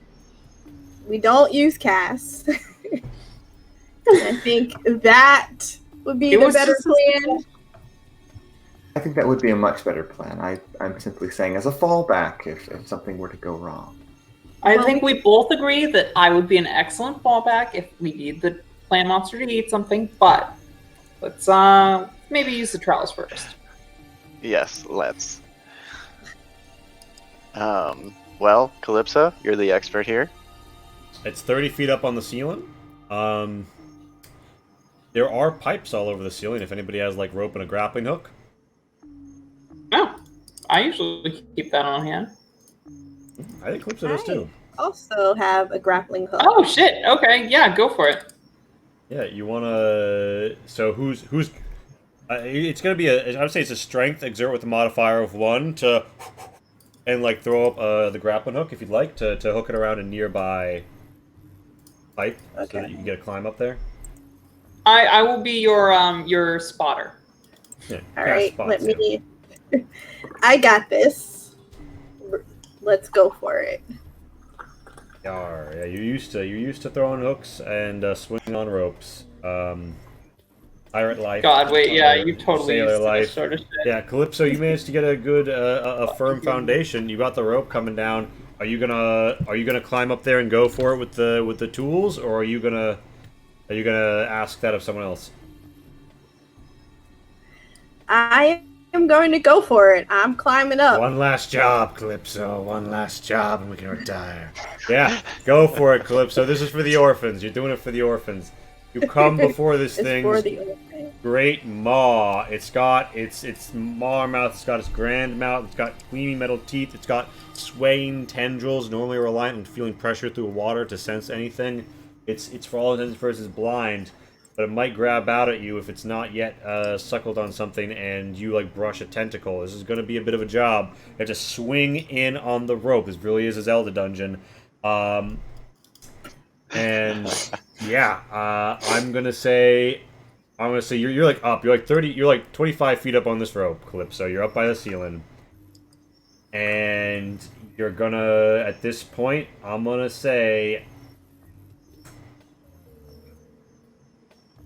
We don't use Cass. I think that would be the better plan. I think that would be a much better plan. I'm simply saying as a fallback if something were to go wrong. I think we both agree that I would be an excellent fallback if we need the plant monster to eat something, but let's maybe use the trowels first. Yes, let's. Well, Calypso, you're the expert here. It's 30 feet up on the ceiling. There are pipes all over the ceiling if anybody has like rope and a grappling hook. Oh, I usually keep that on hand. I think Calypso does too. Also have a grappling hook. Oh shit! Okay, yeah, go for it. Yeah, you wanna. So who's? It's gonna be I would say it's a strength exert with a modifier of 1 to, and like throw up the grappling hook if you'd like to hook it around a nearby pipe so that you can get a climb up there. I will be your spotter. Yeah, All cast right, spots, let yeah. me. I got this. Let's go for it. Yar, yeah, you're used to throwing hooks and swinging on ropes. Pirate life. God, wait, yeah, you totally sailor used to life. this sort of shit. Yeah, Calypso, you managed to get a good, a firm foundation. You got the rope coming down. Are you gonna climb up there and go for it with the tools, or are you gonna ask that of someone else? I am going to go for it. I'm climbing up. One last job, Calypso. One last job, and we can retire. Yeah, go for it, Calypso. This is for the orphans. You're doing it for the orphans. You come before this It's thing's for the orphan. great maw. It's got its maw mouth. It's got its grand mouth. It's got gleaming metal teeth. It's got swaying tendrils, normally reliant on feeling pressure through water to sense anything. It's for all intents and purposes blind, but it might grab out at you if it's not yet suckled on something and you like brush a tentacle. This is going to be a bit of a job. You have to swing in on the rope. This really is a Zelda dungeon. And yeah, I'm gonna say you're like up. You're like 30. You're like 25 feet up on this rope, Calypso. You're up by the ceiling, and you're gonna at this point. I'm gonna say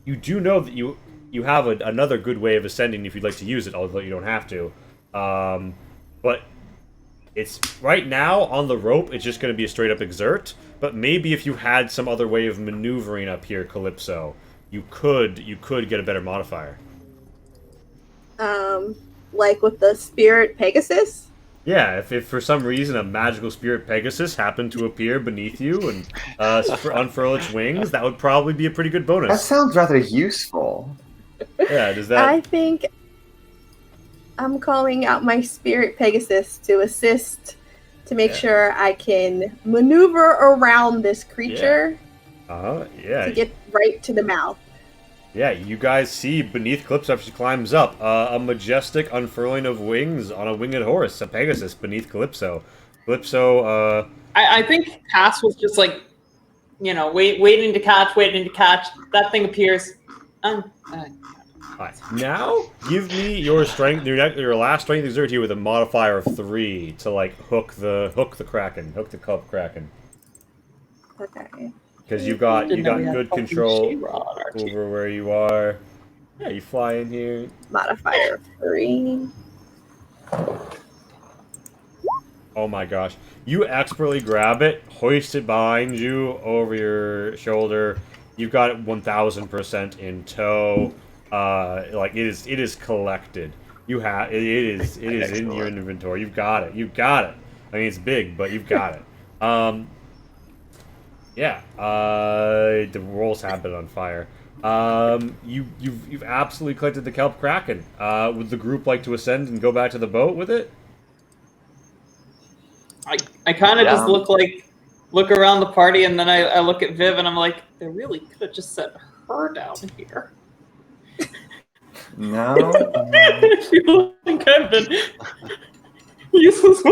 you do know that you have another good way of ascending if you'd like to use it, although you don't have to. But it's right now on the rope. It's just going to be a straight up exert. But maybe if you had some other way of maneuvering up here, Calypso, you could get a better modifier. Like with the spirit Pegasus. Yeah, if for some reason a magical spirit Pegasus happened to appear beneath you and unfurl its wings, that would probably be a pretty good That bonus. sounds rather useful. Yeah, does that? I think I'm calling out my spirit Pegasus to assist to make sure I can maneuver around this creature Yeah. to get right to the mouth. Yeah, you guys see beneath Calypso after she climbs up a majestic unfurling of wings on a winged horse, a Pegasus beneath Calypso. Calypso, I think Cass was just like, waiting to catch. That thing appears. Alright, now give me your strength, your last strength exert here with a modifier of 3 to like hook the Kraken, hook the Club Kraken. Okay. Because you got Didn't know we had good fucking control She-Ra on our team. over where you are. Yeah, you fly in here. Modifier 3. Oh my gosh. You expertly grab it, hoist it behind you over your shoulder. You've got it 1000% in tow. Like it is collected. You have it is in your Excellent. inventory. You've got it. You've got it. I mean it's big, but you've got it. Yeah. The rolls have been on fire. You've absolutely collected the Kelp Kraken. Would the group like to ascend and go back to the boat with it? I kind of Yeah. just look around the party, and then I look at Viv, and I'm like, they really could have just set her down here. No. I feel like I've been useless.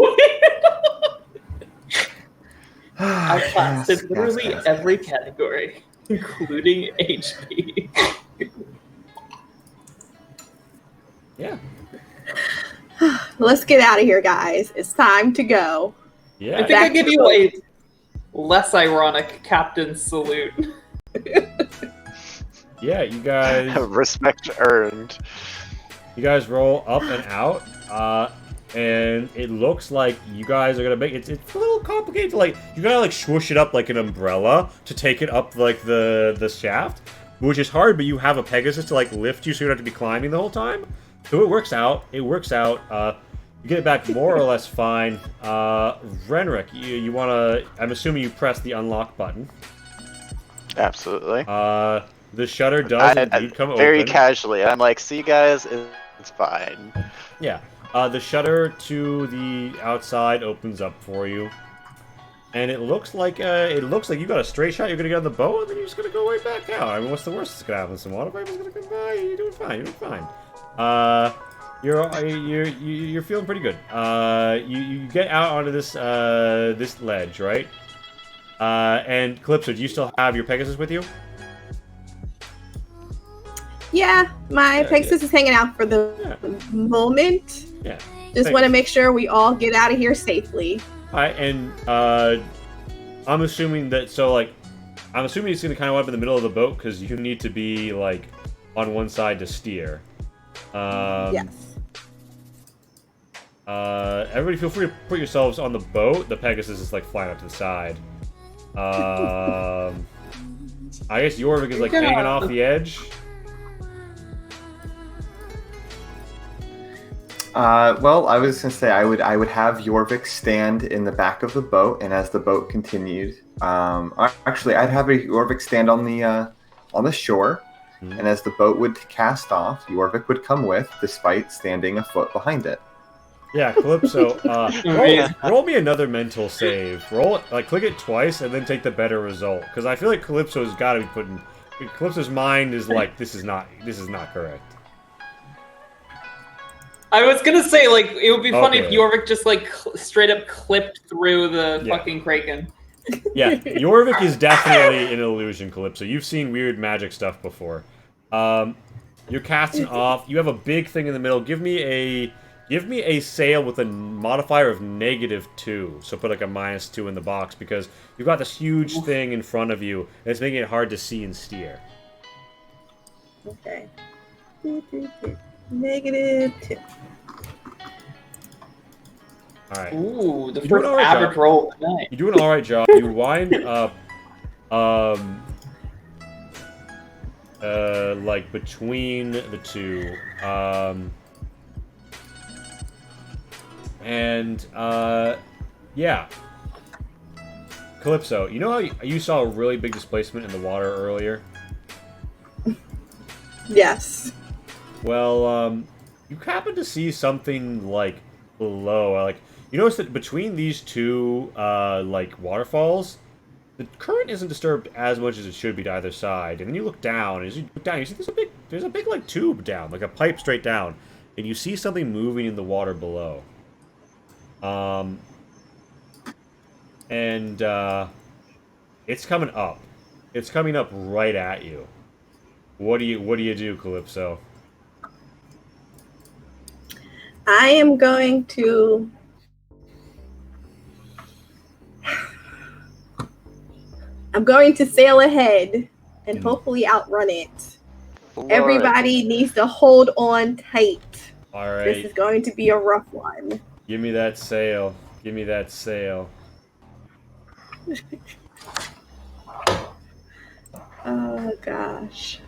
I passed in literally every category, including HP. Yeah. Let's get out of here, guys. It's time to go. Yeah. I think I give you a less ironic captain salute. Yeah, you guys. Respect earned. You guys roll up and out, and it looks like you guys are gonna make it's a little complicated to like you gotta like swoosh it up like an umbrella to take it up like the shaft, which is hard. But you have a Pegasus to like lift you, so you don't have to be climbing the whole time. So it works out. It works out. You get it back more or less fine. Renrick, you wanna? I'm assuming you press the unlock button. Absolutely. The shutter does indeed come very open. casually. I'm like, see, guys, it's fine. Yeah. The shutter to the outside opens up for you, and it looks like you got a straight shot. You're gonna get on the boat, and then you're just gonna go right back out. I mean, what's the worst that's gonna happen? Some water pipe is gonna come by. You're doing fine. You're doing fine. You're feeling pretty good. You get out onto this ledge, right? And Calypso, do you still have your Pegasus with you? Yeah, my Pegasus is hanging out for the moment. Yeah. Just want to make sure we all get out of here safely. All right, and I'm assuming that it's gonna kind of wind up in the middle of the boat because you need to be like on one side to steer. Yes. Everybody, feel free to put yourselves on the boat. The Pegasus is like flying up to the side. I guess Jorvik is like hanging off the edge. Well, I was gonna say I would have Jorvik stand in the back of the boat, and as the boat continued, actually I'd have Jorvik stand on the shore, and as the boat would cast off, Jorvik would come with, despite standing a foot behind it. Yeah, Calypso. Roll me another mental save. Click it twice, and then take the better result, because I feel like Calypso's got to be putting. Calypso's mind is like this is not correct. I was gonna say, like, it would be funny if Okay. Jorvik just, like, straight up clipped through the fucking Kraken. Yeah, Jorvik is definitely an illusion, Calypso. You've seen weird magic stuff before. You're casting off. You have a big thing in the middle. Give me a sail with a modifier of -2. So put like a -2 in the box because you've got this huge thing in front of you, and it's making it hard to see and steer. Okay. -2. All right. Ooh, the You're doing first all right, average John. roll of the night. You're doing an alright job. You wind up, like between the two, yeah. Calypso, you know how you saw a really big displacement in the water earlier? Yes. Well, you happen to see something like below, like you notice that between these two, like waterfalls, the current isn't disturbed as much as it should be to either side. And then you look down, and as you look down, you see there's a big like tube down, like a pipe straight down, and you see something moving in the water below. And it's coming up. It's coming up right at you. What do you do, Calypso? I am going to. I'm going to sail ahead and hopefully outrun it. Lord. Everybody needs to hold on tight. All right. This is going to be a rough one. Give me that sail. Give me that sail. Oh gosh.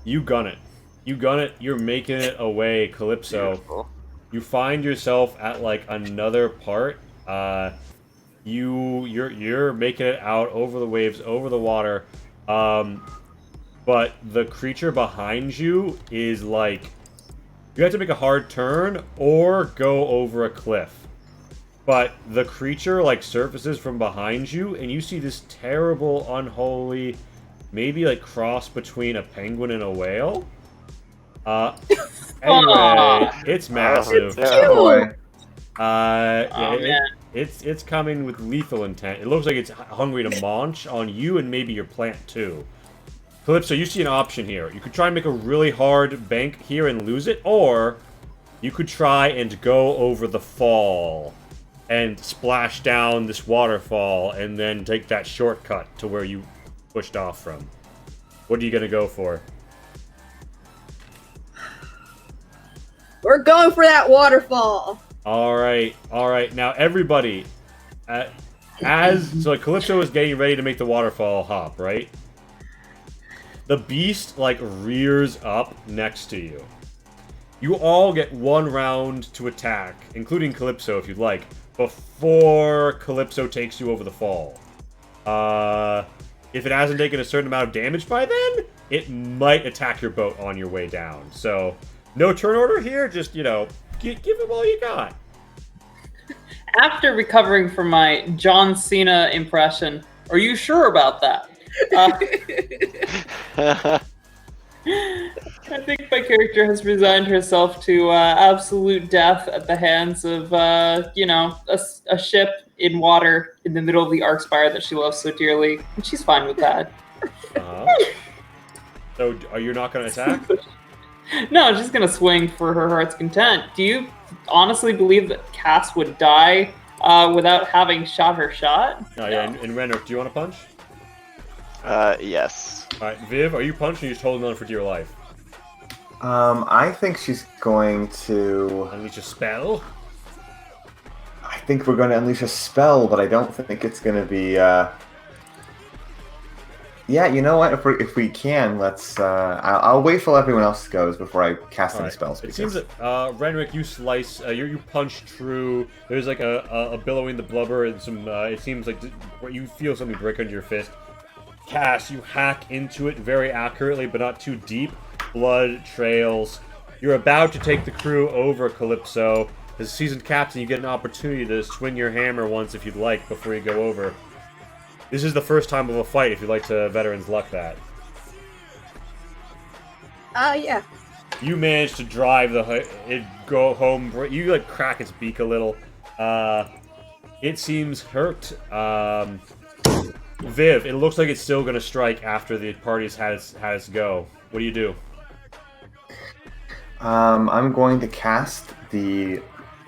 You gun it. You gun it. You're making it away, Calypso. Beautiful. You find yourself at like another part. You're making it out over the waves, over the water. But the creature behind you is like you have to make a hard turn or go over a cliff. But the creature like surfaces from behind you, and you see this terrible, unholy, maybe like cross between a penguin and a whale. Anyway, it's massive. Oh, Yeah, it's coming with lethal intent. It looks like it's hungry to munch on you and maybe your plant too. Calypso, you see an option here. You could try and make a really hard bank here and lose it, or you could try and go over the fall and splash down this waterfall and then take that shortcut to where you pushed off from. What are you gonna go for? We're going for that waterfall. All right. Now everybody, so like Calypso is getting ready to make the waterfall hop, right? The beast like rears up next to you. You all get 1 round to attack, including Calypso if you'd like, before Calypso takes you over the fall. If it hasn't taken a certain amount of damage by then, it might attack your boat on your way down. So, no turn order here, just, give him all you got. After recovering from my John Cena impression, are you sure about that? I think my character has resigned herself to absolute death at the hands of, a ship in water in the middle of the Arkspire that she loves so dearly, and she's fine with that. So, are you not going to attack? No, she's going to swing for her heart's content. Do you honestly believe that Cass would die without having shot her shot? Oh, yeah, and Renrick, do you want to punch? Yes. Alright, Viv, are you punching or are you just holding on for dear life? I think she's going to... Unleash a spell? I think we're going to unleash a spell, but I don't think it's going to be... Yeah, you know what? If we can, let's... I'll wait till everyone else goes before I cast any spells. It seems that, Renrick, you slice... you punch through... There's like a billowing the blubber and some... it seems like you feel something break under your fist. Cass, you hack into it very accurately, but not too deep. Blood trails. You're about to take the crew over, Calypso. As a seasoned captain, you get an opportunity to swing your hammer once if you'd like before you go over. This is the first time of a fight if you'd like to veterans luck that. Yeah. You managed to drive it go home. You like crack its beak a little. It seems hurt. Viv, it looks like it's still going to strike after the party's had its go. What do you do? I'm going to cast the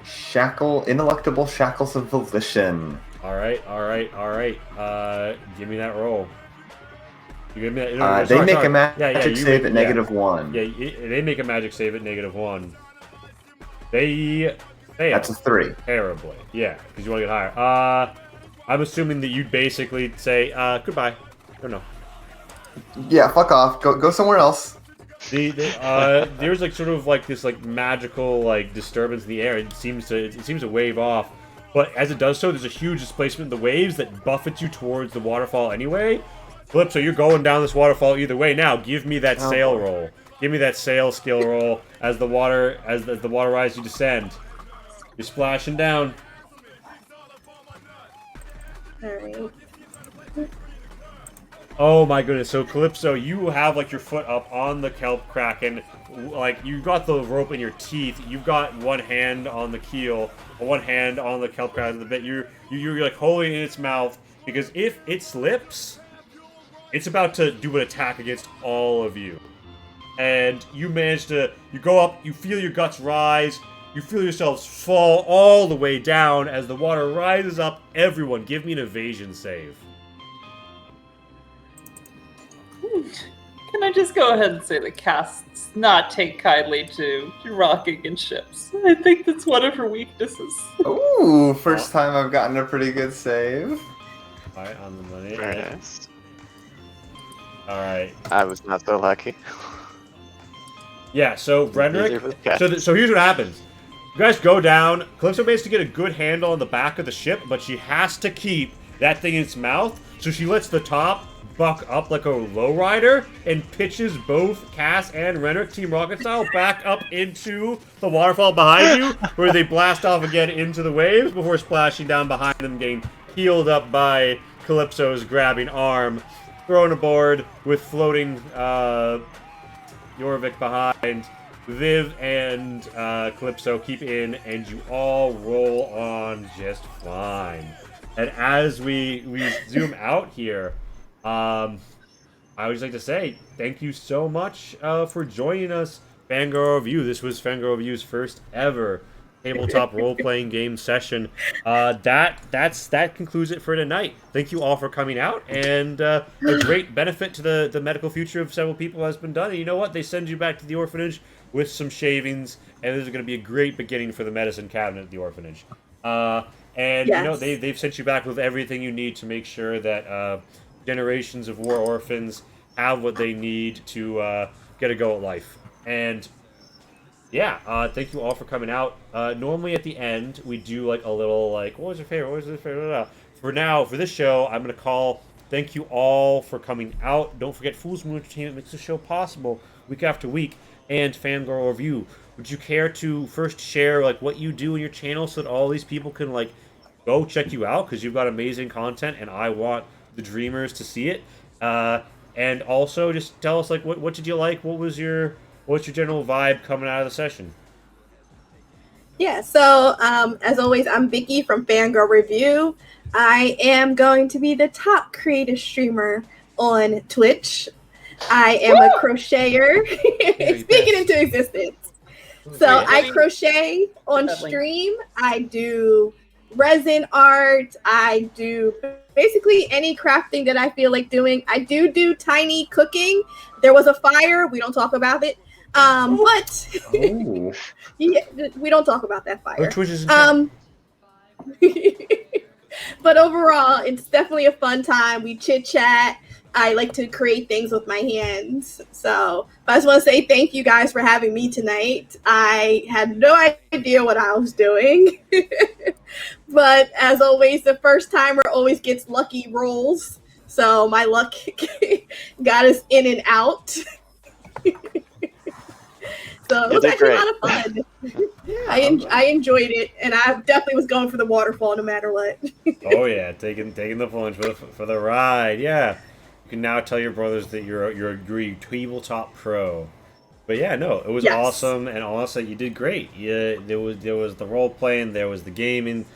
Ineluctable Shackles of Volition. All right. Give me that roll. You give me that. They make a magic save at -1. Yeah, they make a magic save at -1. They fail. That's a 3. Terribly. Yeah, because you want to get higher. I'm assuming that you'd basically say, goodbye. Or no. Yeah, fuck off. Go somewhere else. There's like sort of like this like magical like disturbance in the air. It seems to wave off, but as it does so, there's a huge displacement in the waves that buffets you towards the waterfall anyway. Calypso, you're going down this waterfall either way. Now, give me that sail roll. Give me that sail skill roll as the water rises, you descend. You're splashing down. All right. Oh my goodness! So Calypso, you have like your foot up on the kelp kraken, like you got the rope in your teeth. You've got one hand on the keel, one hand on the kelp kraken. The bit you're like holding it in its mouth because if it slips, it's about to do an attack against all of you. And you manage to you go up, you feel your guts rise, you feel yourselves fall all the way down as the water rises up. Everyone, give me an evasion save. Can I just go ahead and say that Cass does not take kindly to rocking in ships? I think that's one of her weaknesses. Ooh, first time I've gotten a pretty good save. Alright, on the money. Very nice. Alright. I was not so lucky. Yeah, so Easier Rendrick. for the cat. So here's what happens. You guys go down. Calypso managed to get a good handle on the back of the ship, but she has to keep that thing in its mouth, so she lets the top buck up like a lowrider and pitches both Cass and Rendrick, Team Rocket style, back up into the waterfall behind you, where they blast off again into the waves before splashing down behind them, getting healed up by Calypso's grabbing arm, thrown aboard with floating Jorvik behind. Viv and Calypso keep in, and you all roll on just fine. And as we zoom out here, I would just like to say thank you so much for joining us, Fangirl Review. This was Fangirl Review's first ever tabletop role-playing game session. That concludes it for tonight. Thank you all for coming out, and a great benefit to the medical future of several people has been done. And you know what? They send you back to the orphanage with some shavings, and this is going to be a great beginning for the medicine cabinet at the orphanage. And Yes. you know they've sent you back with everything you need to make sure that generations of war orphans have what they need to get a go at life. And yeah, thank you all for coming out. Normally at the end we do like a little like what was your favorite? What was your favorite? For now, for this show, I'm gonna call. Thank you all for coming out. Don't forget, Fool's Moon Entertainment makes the show possible week after week. And Fangirl Review. Would you care to first share like what you do in your channel so that all these people can like go check you out because you've got amazing content and I want the dreamers to see it. And also just tell us like what did you like? What's your general vibe coming out of the session? Yeah, so as always, I'm Vicky from Fangirl Review. I am going to be the top creative streamer on Twitch. I am a crocheter, speaking into existence. So I crochet on stream. I do resin art. I do basically any crafting that I feel like doing. I do tiny cooking. There was a fire. We don't talk about it. But Ooh. yeah, we don't talk about that fire. Which is But overall, it's definitely a fun time. We chit chat. I like to create things with my hands. So I just want to say thank you guys for having me tonight. I had no idea what I was doing. But as always, the first timer always gets lucky rolls. So my luck got us in and out. So it was actually a lot of fun. I enjoyed it, and I definitely was going for the waterfall no matter what. Oh yeah, taking the plunge for the ride. Yeah, you can now tell your brothers that you're a tabletop pro. But yeah, no, it was Yes. awesome, and honestly, you did great. Yeah, there was the role playing, there was the gaming.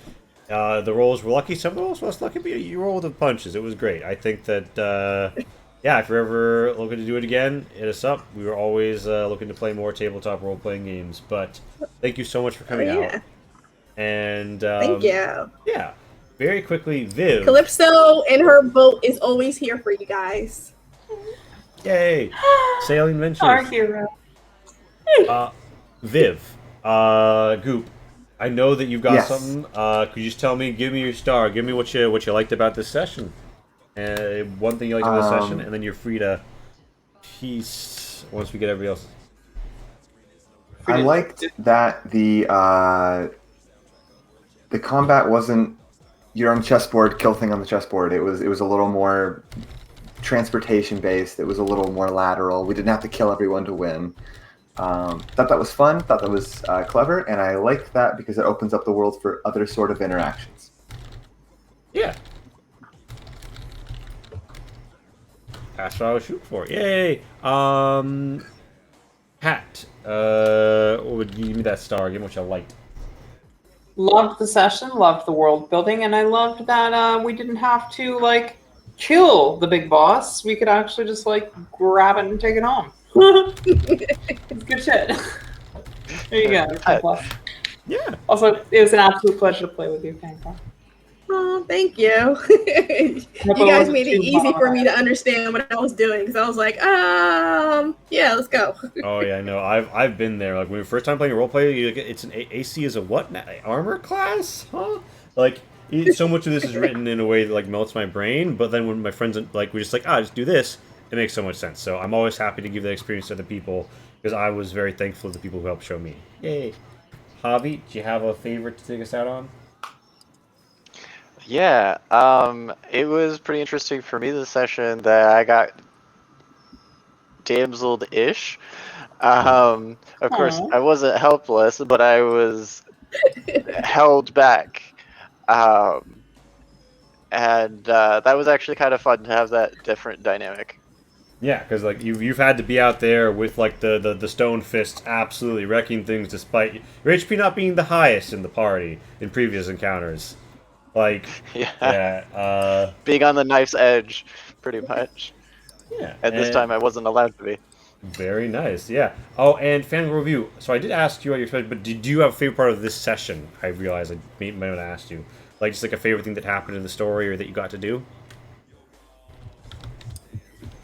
The rolls were lucky. Some rolls were less lucky, but you rolled the punches. It was great. I think that. Yeah, if you're ever looking to do it again, hit us up. We were always looking to play more tabletop role-playing games. But thank you so much for coming out. And Thank you. Yeah, very quickly, Viv. Calypso and her boat is always here for you guys. Yay! Sailing Ventures. Our hero. Viv, Goop, I know that you've got Yes. something. Could you just tell me, give me your star, give me what you liked about this session? One thing you liked about the session, and then you're free to piece once we get everybody else. I liked that the combat wasn't you're on the chessboard, kill thing on the chessboard. It was a little more transportation based. It was a little more lateral. We didn't have to kill everyone to win. Thought that was fun. Thought that was clever, and I liked that because it opens up the world for other sort of interactions. Yeah. That's what I was shooting for. Yay! Pat, what would you give me that star? Give me what you liked. Loved the session, loved the world building, and I loved that we didn't have to like kill the big boss. We could actually just like grab it and take it home. It's good shit. There you go. Plus. Yeah. Also, it was an absolute pleasure to play with you, Pancake. Oh, thank you. You guys made it easy for me to understand what I was doing because I was like, yeah, let's go. Oh yeah, no, I've been there. Like when we first time playing a role play, it's an AC is a what now? Armor class, huh? Like so much of this is written in a way that like melts my brain. But then when my friends like we're just like just do this, it makes so much sense. So I'm always happy to give that experience to other people because I was very thankful to the people who helped show me. Yay, Javi, do you have a favorite to take us out on? Yeah, it was pretty interesting for me this session that I got damseled-ish. Of course, Aw. I wasn't helpless, but I was held back. Um, and that was actually kind of fun to have that different dynamic. Yeah, because like you've had to be out there with like the stone fists absolutely wrecking things despite your HP not being the highest in the party in previous encounters. Like Yeah, being on the knife's edge, pretty much. yeah, And this time I wasn't allowed to be. very nice, yeah. Oh, and fan review. So I did ask you what you expected, but did you have a favorite part of this session? I realized I might have asked you, like just like a favorite thing that happened in the story or that you got to do.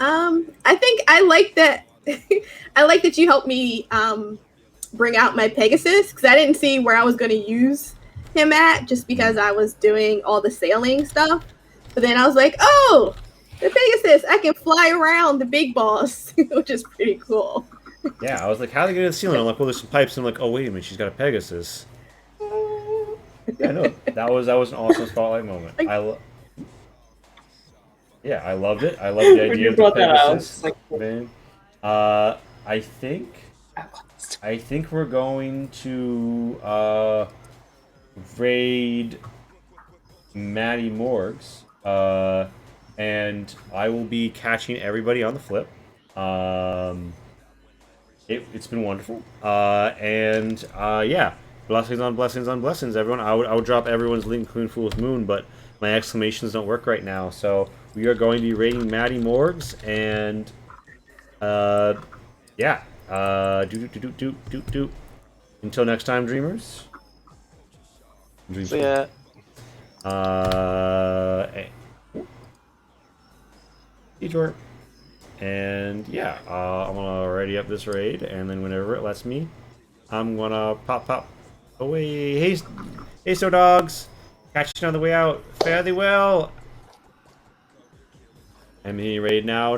I think I like that. I like that you helped me bring out my Pegasus because I didn't see where I was going to use him at just because I was doing all the sailing stuff. But then I was like, oh, the Pegasus! I can fly around the big boss, which is pretty cool. Yeah, I was like, how do they get to the ceiling? I'm like, well, there's some pipes. And I'm like, oh wait a minute, she's got a Pegasus. Yeah, no, that was an awesome spotlight moment. Yeah, I loved it. I loved the When idea you of the brought that out, Pegasus. it's like, Man, I think we're going to raid Maddie Morgs, and I will be catching everybody on the flip. It's been wonderful, and yeah, blessings on blessings on blessings, everyone. I would drop everyone's link, including Fool's Moon, but my exclamations don't work right now, so we are going to be raiding Maddie Morgs, and yeah, do. Until next time, dreamers. Dreams. So yeah, Detour. And yeah, I'm gonna ready up this raid, and then whenever it lets me, I'm gonna pop away. Hey, so dogs, catch you on the way out. Fare thee well. I'm in raid now.